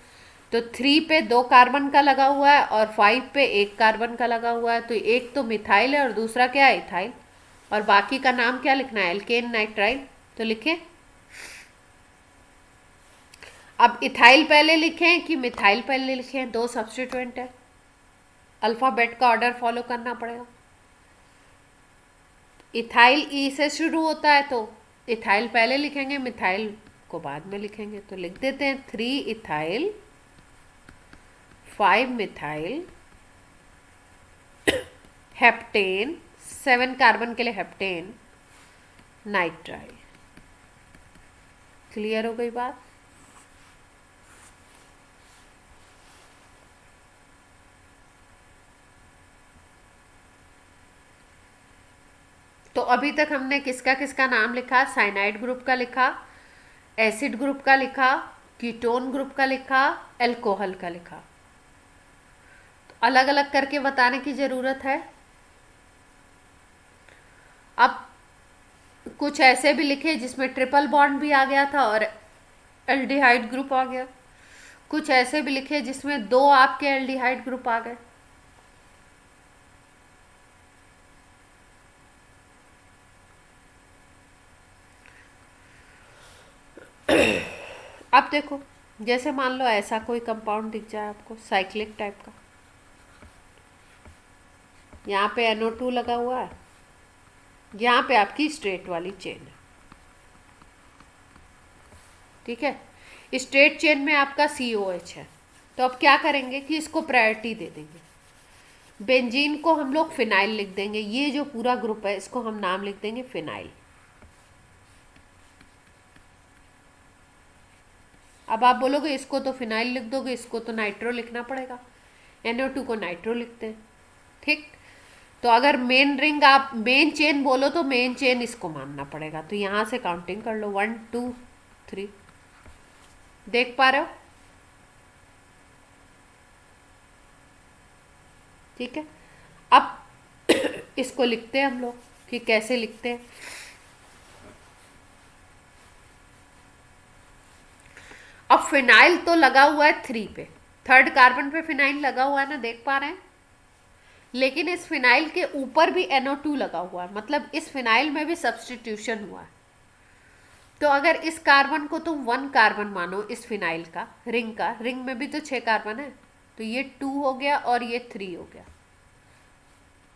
तो 3 पे 2 कार्बन का लगा हुआ है और 5 पे 1 कार्बन का लगा हुआ है। तो एक तो मिथाइल है और दूसरा क्या है? इथाइल। और बाकी का नाम क्या लिखना है? Alkane nitrile. तो लिखें। अब इथाइल पहले लिखें कि मिथाइल पहले लिखें? 2 सब्सटीट्यूएंट है, अल्फ़ाबेट का ऑर्डर फॉलो करना पड़ेगा। इथाइल ई से शुरू होता है, तो इथाइल पहले लिखेंगे, मिथाइल को बाद में लिखेंगे। तो लिख देते हैं 3 इथाइल 5 मिथाइल हेप्टेन, 7 कार्बन के लिए हेप्टेन नाइट्राइल। क्लियर हो गई बात? तो अभी तक हमने किसका किसका नाम लिखा? साइनाइड ग्रुप का लिखा, एसिड ग्रुप का लिखा, कीटोन ग्रुप का लिखा, एल्कोहल का लिखा। तो अलग अलग करके बताने की ज़रूरत है। अब कुछ ऐसे भी लिखे जिसमें ट्रिपल बॉन्ड भी आ गया था और एल्डिहाइड ग्रुप आ गया। कुछ ऐसे भी लिखे जिसमें 2 आपके एल्डिहाइड ग्रुप आ गए। अब देखो, जैसे मान लो ऐसा कोई कंपाउंड दिख जाए आपको साइक्लिक टाइप का, यहाँ पे NO2 लगा हुआ है, यहाँ पे आपकी स्ट्रेट वाली चेन है। ठीक है, स्ट्रेट चेन में आपका COH है। तो अब क्या करेंगे कि इसको प्रायोरिटी दे देंगे। बेंजीन को हम लोग फिनाइल लिख देंगे। ये जो पूरा ग्रुप है इसको हम नाम लिख देंगे फिनाइल। अब आप बोलोगे इसको तो फिनाइल लिख दोगे, इसको तो नाइट्रो लिखना पड़ेगा। NO2 को नाइट्रो लिखते हैं। ठीक, तो अगर मेन रिंग आप मेन चेन बोलो तो मेन चेन इसको मानना पड़ेगा। तो यहाँ से काउंटिंग कर लो 1 2 3। देख पा रहे हो? ठीक है, अब इसको लिखते हैं हम लोग कि कैसे लिखते हैं। अब फिनाइल तो लगा हुआ है 3 पे, 3rd कार्बन पे फिनाइल लगा हुआ है ना, देख पा रहे हैं? लेकिन इस फिनाइल के ऊपर भी NO2 लगा हुआ है, मतलब इस फिनाइल में भी सब्सटीट्यूशन हुआ है। तो अगर इस कार्बन को तुम 1 कार्बन मानो, इस फिनाइल का रिंग में भी तो 6 कार्बन है, तो ये 2 हो गया और ये 3 हो गया,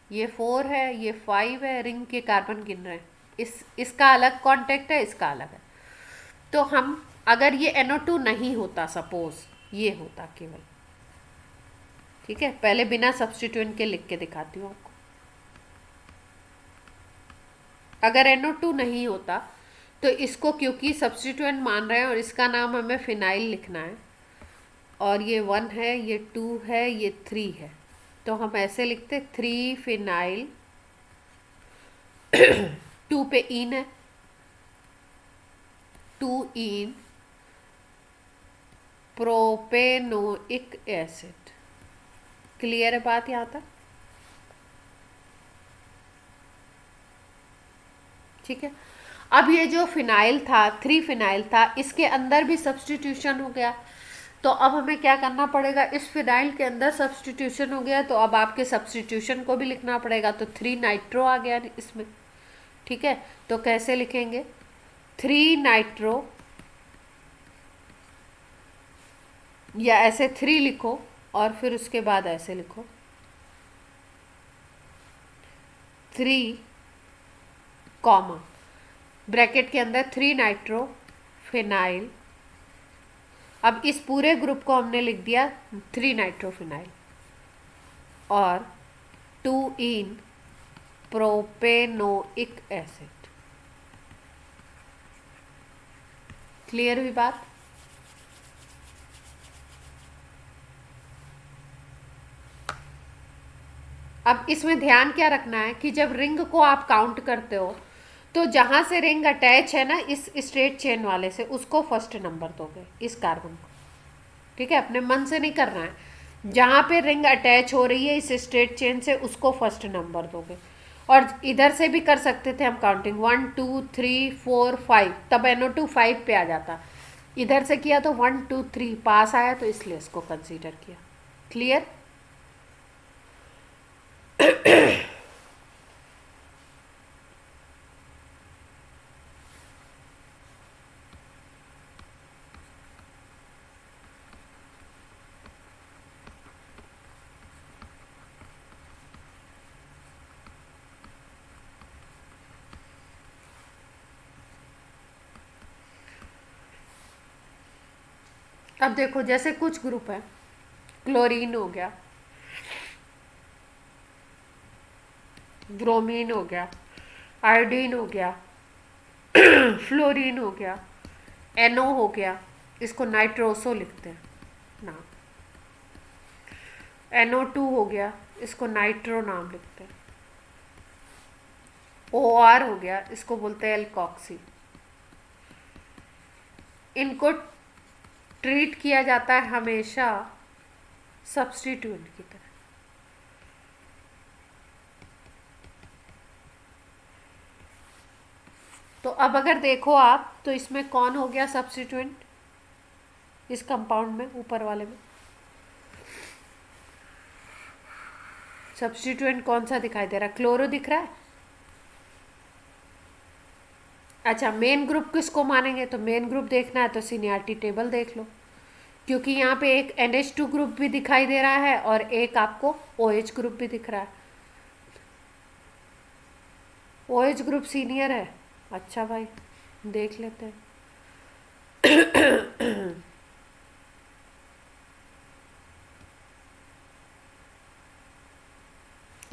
ये 4 है, ये 5 है, रिंग के कार्बन गिन रहे हैं। इसका अलग कांटेक्ट है, इसका अलग है। तो हम अगर ये NO2 नहीं होता, सपोज ये होता केवल, ठीक है, पहले बिना सब्सटीट्यूएंट के लिख के दिखाती हूँ आपको। अगर NO2 नहीं होता तो इसको क्योंकि सब्सटीट्यूएंट मान रहे हैं और इसका नाम हमें फिनाइल लिखना है, और ये 1 है, ये 2 है, ये 3 है, तो हम ऐसे लिखते 3 फिनाइल 2 पे इन है, 2 इन प्रोपेनोइक एसिड। क्लियर है बात यहाँ तक? ठीक है, अब ये जो फिनाइल था 3 फिनाइल था, इसके अंदर भी सब्सटीट्यूशन हो गया। तो अब हमें क्या करना पड़ेगा, इस फिनाइल के अंदर सब्स्टिट्यूशन हो गया, तो अब आपके सब्स्टिट्यूशन को भी लिखना पड़ेगा, तो 3 नाइट्रो आ गया इसमें। ठीक है, तो कैसे लिखेंगे, 3 नाइट्रो, या ऐसे 3 लिखो और फिर उसके बाद ऐसे लिखो 3 कॉमा ब्रैकेट के अंदर 3 नाइट्रो फिनाइल। अब इस पूरे ग्रुप को हमने लिख दिया 3 नाइट्रोफिनाइल और 2 इन प्रोपेनोइक एसिड। क्लियर हुई बात। अब इसमें ध्यान क्या रखना है कि जब रिंग को आप काउंट करते हो तो जहां से रिंग अटैच है ना इस स्ट्रेट चेन वाले से, उसको फर्स्ट नंबर दोगे, इस कार्बन को। ठीक है, अपने मन से नहीं करना है, जहां पे रिंग अटैच हो रही है इस स्ट्रेट चेन से उसको फर्स्ट नंबर दोगे। और इधर से भी कर सकते थे हम काउंटिंग 1 2 3 4 5, तब NO2 5 पे आ जाता। इधर से किया तो 1 2 3 पास आया, तो इसलिए इसको कंसीडर किया। क्लियर। अब देखो जैसे कुछ ग्रुप है, क्लोरीन हो गया, ब्रोमीन हो गया, आयोडीन हो गया, फ्लोरीन हो गया, NO हो गया, इसको नाइट्रोसो लिखते हैं नाम। NO2 हो गया, इसको नाइट्रो नाम लिखते हैं। OR हो गया, इसको बोलते हैं एल्कॉक्सी। इनको ट्रीट किया जाता है हमेशा सब्स्टिट्यूएंट की तरह। तो अब अगर देखो आप, तो इसमें कौन हो गया सब्स्टिट्यूएंट, इस कंपाउंड में ऊपर वाले में सब्स्टिट्यूएंट कौन सा दिखाई दे रहा है, क्लोरो दिख रहा है। अच्छा, मेन ग्रुप किसको मानेंगे, तो मेन ग्रुप देखना है तो सीनियरिटी टेबल देख लो, क्योंकि यहाँ पे एक NH2 ग्रुप भी दिखाई दे रहा है और एक आपको OH ग्रुप भी दिख रहा है। OH ग्रुप सीनियर है। अच्छा भाई, देख लेते हैं।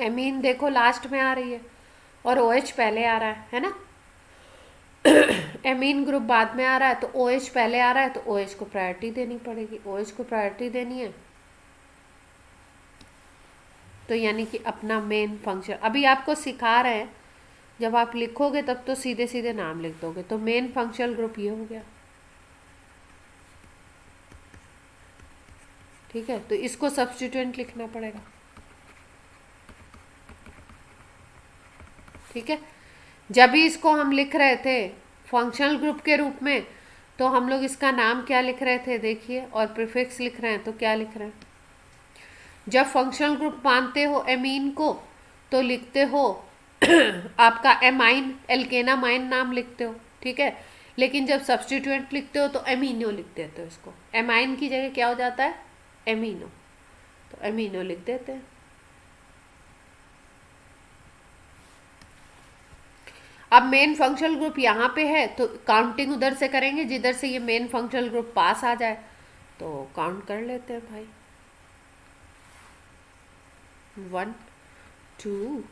एमीन देखो लास्ट में आ रही है और OH पहले आ रहा है ना। एमीन ग्रुप बाद में आ रहा है तो OH पहले आ रहा है, तो OH को प्रायोरिटी देनी पड़ेगी। OH को प्रायोरिटी देनी है तो यानी कि अपना मेन फंक्शन अभी आपको सिखा रहे हैं, जब आप लिखोगे तब तो सीधे सीधे नाम लिख दोगे। तो मेन फंक्शनल ग्रुप ये हो गया। ठीक है, तो इसको सब्स्टिट्यूएंट लिखना पड़ेगा। ठीक है, जब भी इसको हम लिख रहे थे फंक्शनल ग्रुप के रूप में, तो हम लोग इसका नाम क्या लिख रहे थे देखिए, और प्रीफिक्स लिख रहे हैं तो क्या लिख रहे हैं। जब फंक्शनल ग्रुप मानते हो एमीन को तो लिखते हो आपका एमाइन, एल्केनामाइन नाम लिखते हो। ठीक है, लेकिन जब सब्स्टिट्यूएंट लिखते हो तो एमिनो लिख देते हो। इसको एमाइन की जगह क्या हो जाता है, एमिनो, तो एमिनो लिख देते हैं। अब मेन फंक्शनल ग्रुप यहाँ पे है तो काउंटिंग उधर से करेंगे जिधर से ये मेन फंक्शनल ग्रुप पास आ जाए, तो काउंट कर लेते हैं भाई। 1 2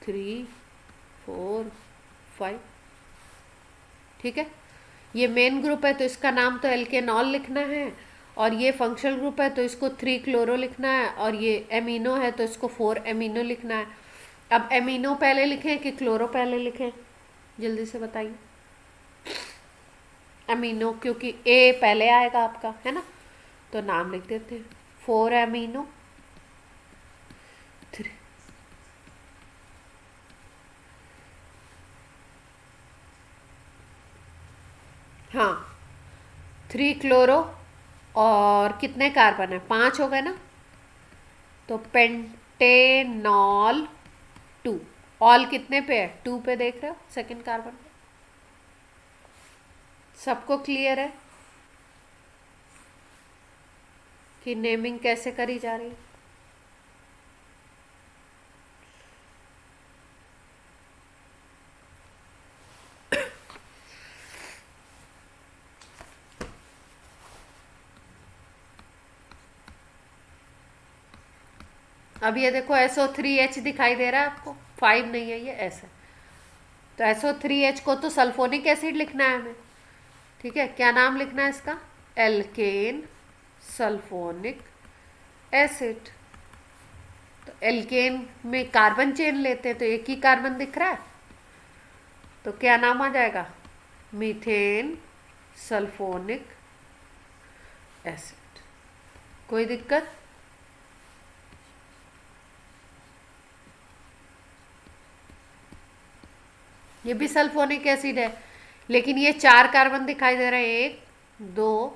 3 4 5। ठीक है, ये मेन ग्रुप है तो इसका नाम तो एल्केनॉल लिखना है, और ये फंक्शनल ग्रुप है तो इसको 3 क्लोरो लिखना है, और ये एमिनो है तो इसको 4 एमिनो लिखना है। अब एमिनो पहले लिखें कि क्लोरो पहले लिखें, जल्दी से बताइए। एमिनो, क्योंकि ए पहले आएगा आपका, है ना, तो नाम लिख देते हैं 4 एमिनो 3। हाँ, 3 क्लोरो और कितने कार्बन है, 5 हो गए ना, तो पेंटेनॉल 2। ऑल कितने पे है, 2 पे देख रहे हो सेकंड कार्बन पे। सबको क्लियर है कि नेमिंग कैसे करी जा रही है? अब ये देखो SO3H दिखाई दे रहा है आपको, 5 नहीं है ये, ऐसा। तो SO3H को तो सल्फोनिक एसिड लिखना है हमें, ठीक है। क्या नाम लिखना है इसका, एल्केन सल्फोनिक एसिड। तो एल्केन में कार्बन चेन लेते हैं तो एक ही कार्बन दिख रहा है, तो क्या नाम आ जाएगा, मीथेन सल्फोनिक एसिड। कोई दिक्कत? ये भी सल्फोनिक एसिड है, लेकिन ये 4 कार्बन दिखाई दे रहे हैं, 1 2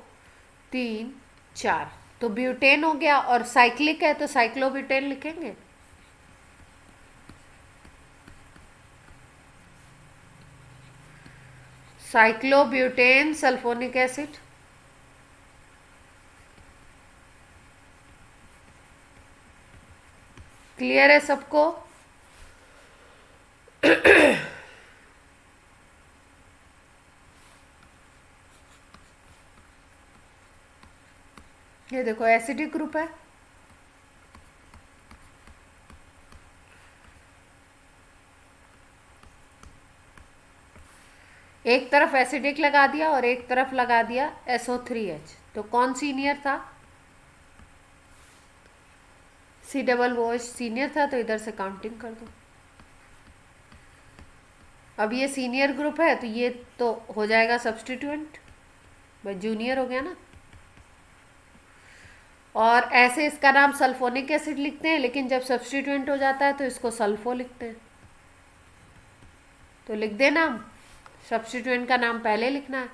3 4, तो ब्यूटेन हो गया। और साइक्लिक है तो साइक्लोब्यूटेन लिखेंगे। Cyclobutane sulphonic acid. क्लियर है सबको? ये देखो एसिडिक ग्रुप है, एक तरफ एसिडिक लगा दिया और एक तरफ लगा दिया SO3H, तो कौन सीनियर था, C OOH सीनियर था, तो इधर से काउंटिंग कर दो। अब ये सीनियर ग्रुप है तो ये तो हो जाएगा सब्सटीट्यूएंट, भाई जूनियर हो गया ना। और ऐसे इसका नाम सल्फोनिक एसिड लिखते हैं, लेकिन जब सब्सटीट्यूएंट हो जाता है तो इसको सल्फो लिखते हैं। तो लिख दे नाम, सब्सटीट्यूएंट का नाम पहले लिखना है।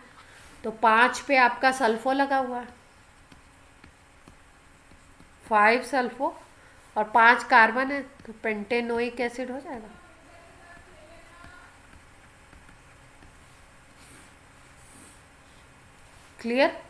तो 5 पे आपका सल्फो लगा हुआ है, 5 सल्फो, और 5 कार्बन है तो पेंटेनोइक एसिड हो जाएगा। क्लियर?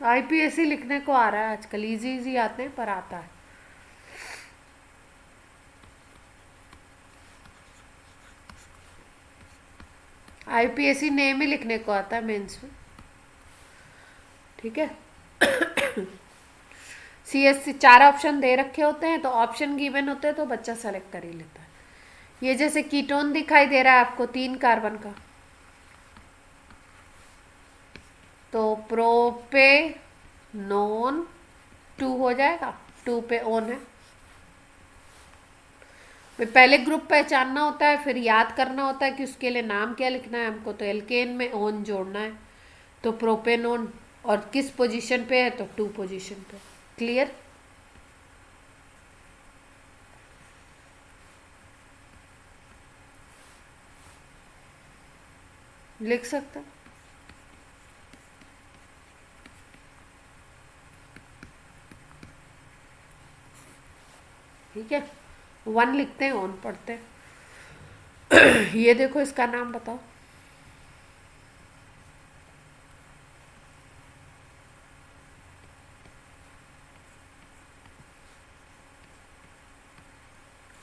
IPAC लिखने को आ रहा है आजकल, इजी इजी आते हैं पर आता है। IPAC नेम ही लिखने को आता है मेंस में, ठीक है। CSC 4 ऑप्शन दे रखे होते हैं, तो ऑप्शन गिवन होते हैं तो बच्चा सेलेक्ट कर ही लेता है। ये जैसे कीटोन दिखाई दे रहा है आपको 3 कार्बन का, तो प्रोपेनोन 2 हो जाएगा, 2 पे ओन है। पहले ग्रुप पहचानना होता है, फिर याद करना होता है कि उसके लिए नाम क्या लिखना है हमको, तो एल्केन में ओन जोड़ना है, तो प्रोपेनोन, और किस पोजीशन पे है, तो 2 पोजीशन पे। क्लियर? लिख सकते हैं, ठीक है। 1 लिखते हैं, ऑन पढ़ते हैं। ये देखो इसका नाम बताओ,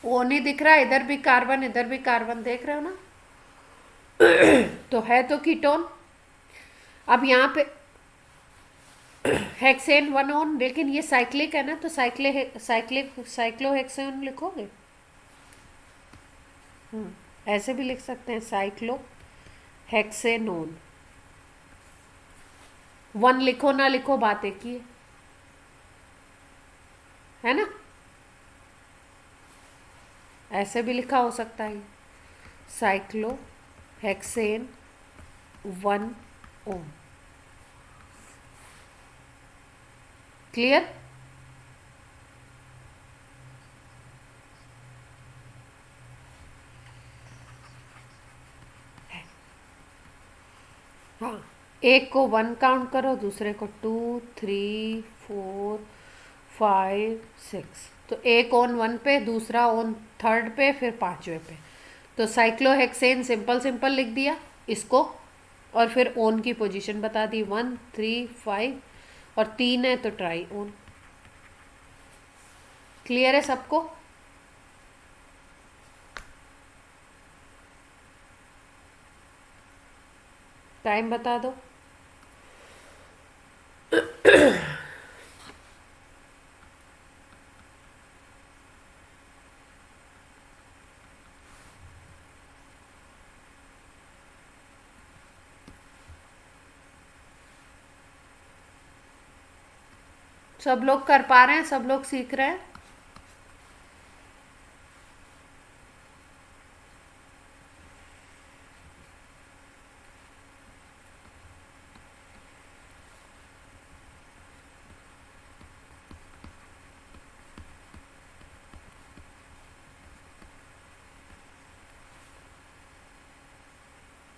ओ नहीं दिख रहा, इधर भी कार्बन इधर भी कार्बन, देख रहे हो ना। तो है तो कीटोन। अब यहाँ पे हेक्सेन 1 ओन, लेकिन ये साइक्लिक है ना, तो साइक्लोहेक्सेन लिखोगे। ऐसे भी लिख सकते हैं, साइक्लो हेक्सेनोन। 1 लिखो ना लिखो बात एक ही है ना। ऐसे भी लिखा हो सकता है, साइक्लो हेक्सेन 1 ओम। क्लियर? हाँ, एक को 1 काउंट करो, दूसरे को 2, 3, 4, 5, 6। तो एक ऑन 1 पे, दूसरा ऑन 3rd पे, फिर 5वें पे। तो साइक्लोहेक्सेन सिंपल सिंपल लिख दिया इसको, और फिर ऑन की पोजीशन बता दी, 1, 3, 5, और 3 है तो ट्राई ऑन। क्लियर है सबको? टाइम बता दो। सब लोग कर पा रहे हैं? सब लोग सीख रहे हैं?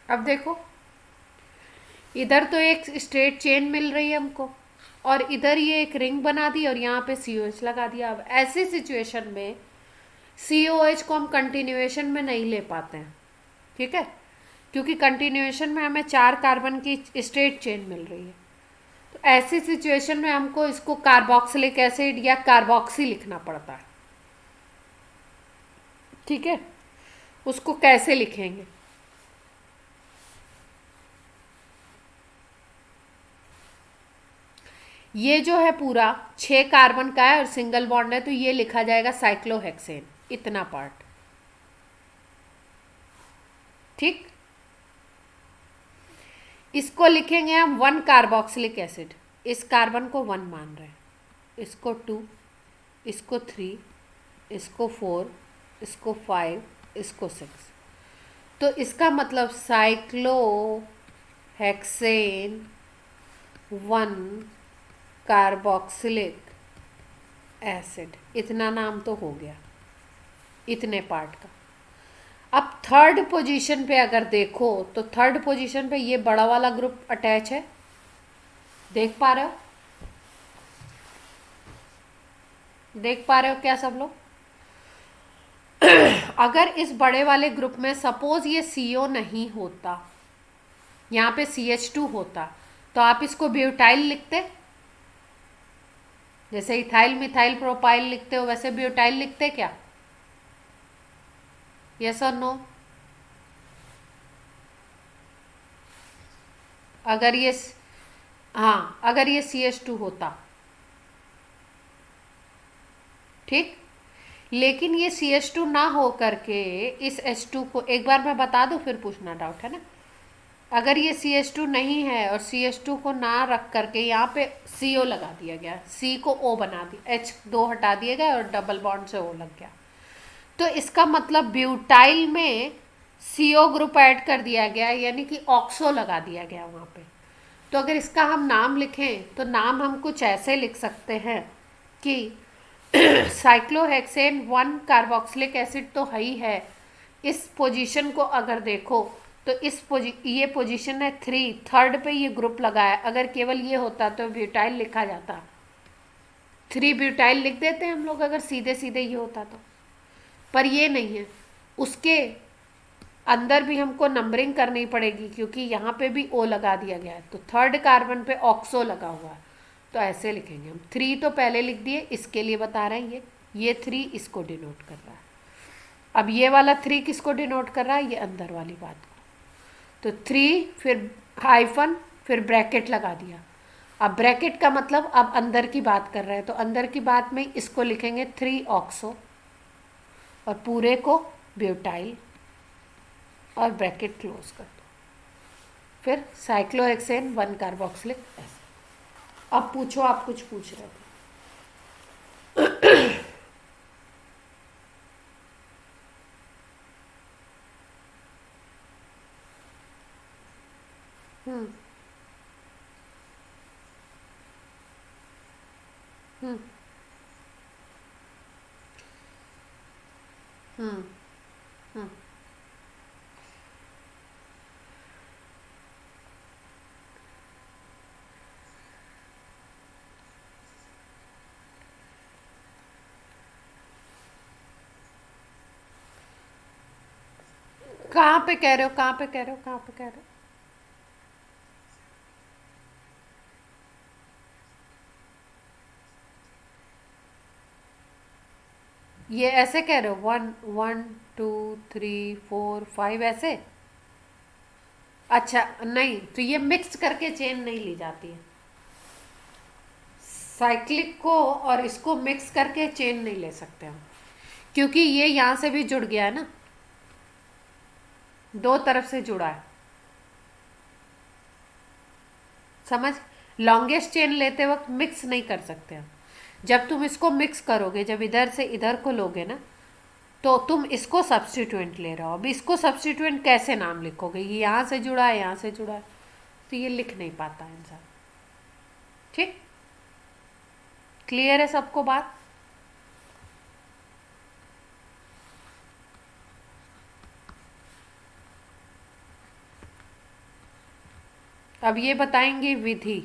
अब देखो, इधर तो एक स्ट्रेट चेन मिल रही है हमको, और इधर ये एक रिंग बना दी, और यहाँ पे COH लगा दिया। अब ऐसी सिचुएशन में COH को हम कंटिन्यूएशन में नहीं ले पाते हैं, ठीक है, क्योंकि कंटिन्यूएशन में हमें 4 कार्बन की स्ट्रेट चेन मिल रही है। तो ऐसी सिचुएशन में हमको इसको कार्बोक्सिलिक एसिड या कार्बोक्सी लिखना पड़ता है, ठीक है। उसको कैसे लिखेंगे? ये जो है पूरा 6 कार्बन का है और सिंगल बॉन्ड है, तो ये लिखा जाएगा साइक्लोहेक्सेन, इतना पार्ट, ठीक। इसको लिखेंगे हम 1 कार्बोक्सिलिक एसिड, इस कार्बन को 1 मान रहे हैं, इसको 2, इसको 3, इसको 4, इसको 5, इसको 6। तो इसका मतलब साइक्लो हेक्सेन 1 कार्बोक्सिलिक एसिड, इतना नाम तो हो गया इतने पार्ट का। अब 3rd पोजीशन पे अगर देखो, तो 3rd पोजीशन पे ये बड़ा वाला ग्रुप अटैच है, देख पा रहे हो? देख पा रहे हो क्या सब लोग? अगर इस बड़े वाले ग्रुप में सपोज ये CO नहीं होता, यहाँ पे CH2 होता, तो आप इसको ब्यूटाइल लिखते, जैसे इथाइल मिथाइल प्रोपाइल लिखते हो वैसे ब्यूटाइल लिखते क्या? यस और नो? अगर ये हाँ, अगर ये CH2 होता, ठीक। लेकिन ये CH2 ना हो करके इस H2 को, एक बार मैं बता दूं फिर पूछना, डाउट है ना। अगर ये CH2 नहीं है और CH2 को ना रख करके यहाँ पे CO लगा दिया गया, C को O बना दिया, H2 हटा दिया गया और डबल बॉन्ड से O लग गया, तो इसका मतलब ब्यूटाइल में CO ग्रुप ऐड कर दिया गया, यानी कि ऑक्सो लगा दिया गया वहाँ पे। तो अगर इसका हम नाम लिखें तो नाम हम कुछ ऐसे लिख सकते हैं कि साइक्लोहेक्सेन 1 कार्बोक्सिलिक एसिड तो है ही है। इस पोजीशन को अगर देखो तो ये पोजीशन है 3, 3rd पे ये ग्रुप लगा है। अगर केवल ये होता तो ब्यूटाइल लिखा जाता, 3 ब्यूटाइल लिख देते हैं हम लोग अगर सीधे सीधे ये होता तो, पर ये नहीं है। उसके अंदर भी हमको नंबरिंग करनी पड़ेगी, क्योंकि यहाँ पे भी O लगा दिया गया है, तो 3rd कार्बन पे ऑक्सो लगा हुआ है, तो ऐसे लिखेंगे हम। 3 तो पहले लिख दिए, इसके लिए बता रहे हैं ये 3 इसको डिनोट कर रहा है। अब ये वाला 3 किसको डिनोट कर रहा है? ये अंदर वाली बात को। तो 3 फिर हाइफन फिर ब्रैकेट लगा दिया। अब ब्रैकेट का मतलब अब अंदर की बात कर रहे हैं, तो अंदर की बात में इसको लिखेंगे 3 ऑक्सो और पूरे को ब्यूटाइल और ब्रैकेट क्लोज कर दो, फिर साइक्लोहेक्सेन 1 कार्बोक्सिलिक एसिड। अब पूछो, आप कुछ पूछ रहे थे। हम्म हम्म हम्म हम्म कहाँ पे कह रहे हो, कहाँ पे कह रहे हो, कहाँ पे कह रहे हो? ये ऐसे कह रहे हो, 1 1 2 3 4 5 ऐसे? अच्छा नहीं, तो ये मिक्स करके चेन नहीं ली जाती है। साइक्लिक को और इसको मिक्स करके चेन नहीं ले सकते हम, क्योंकि ये यहाँ से भी जुड़ गया है ना, दो तरफ से जुड़ा है। समझ? लॉन्गेस्ट चेन लेते वक्त मिक्स नहीं कर सकते हम। जब तुम इसको मिक्स करोगे, जब इधर से इधर को लोगे ना, तो तुम इसको सब्स्टिट्यूएंट ले रहे हो। अब इसको सब्स्टिट्यूएंट कैसे नाम लिखोगे? ये यहाँ से जुड़ा है, यहाँ से जुड़ा है, तो ये लिख नहीं पाता इंसान। ठीक, क्लियर है सबको बात? अब ये बताएंगे विधि।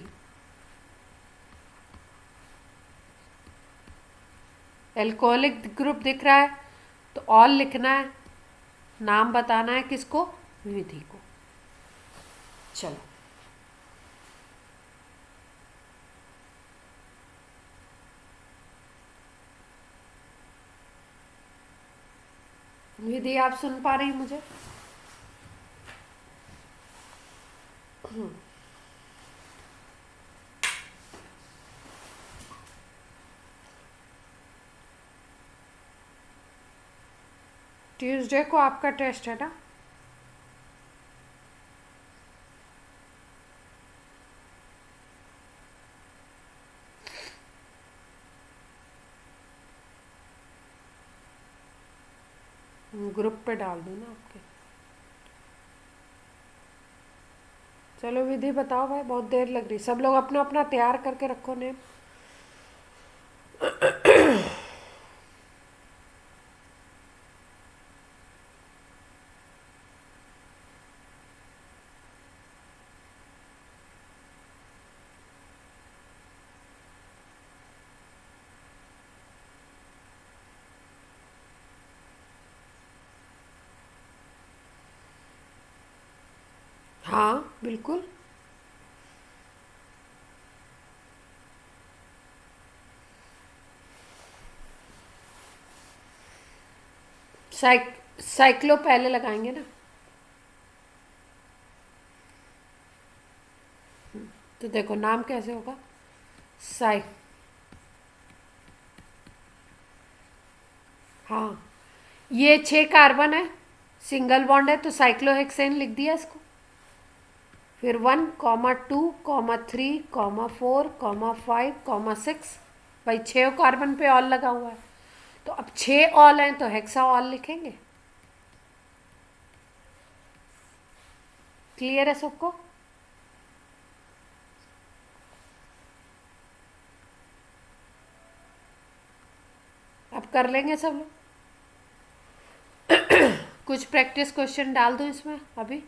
एल्कोहलिक ग्रुप दिख रहा है, तो ऑल लिखना है, नाम बताना है किसको? विधि को। चलो, विधि आप सुन पा रही मुझे? ट्यूसडे को आपका टेस्ट है ना? ग्रुप पे डाल दूँ ना आपके? चलो विधि बताओ भाई, बहुत देर लग रही। सब लोग अपना अपना तैयार करके रखो नेम। हाँ बिल्कुल। साइक्लो पहले लगाएंगे ना, तो देखो नाम कैसे होगा? साइ हाँ, ये 6 कार्बन है, सिंगल बॉन्ड है, तो साइक्लोहेक्सेन लिख दिया इसको। फिर 1 2 3 4 5 भाई 6 कार्बन पे ऑल लगा हुआ है, तो अब 6 ऑल हैं तो हेक्सा ऑल लिखेंगे। क्लियर है सबको? अब कर लेंगे सब लोग। कुछ प्रैक्टिस क्वेश्चन डाल दूं इसमें अभी?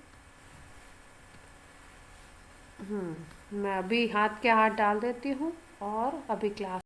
मैं अभी हाथ के हाथ डाल देती हूँ, और अभी क्लास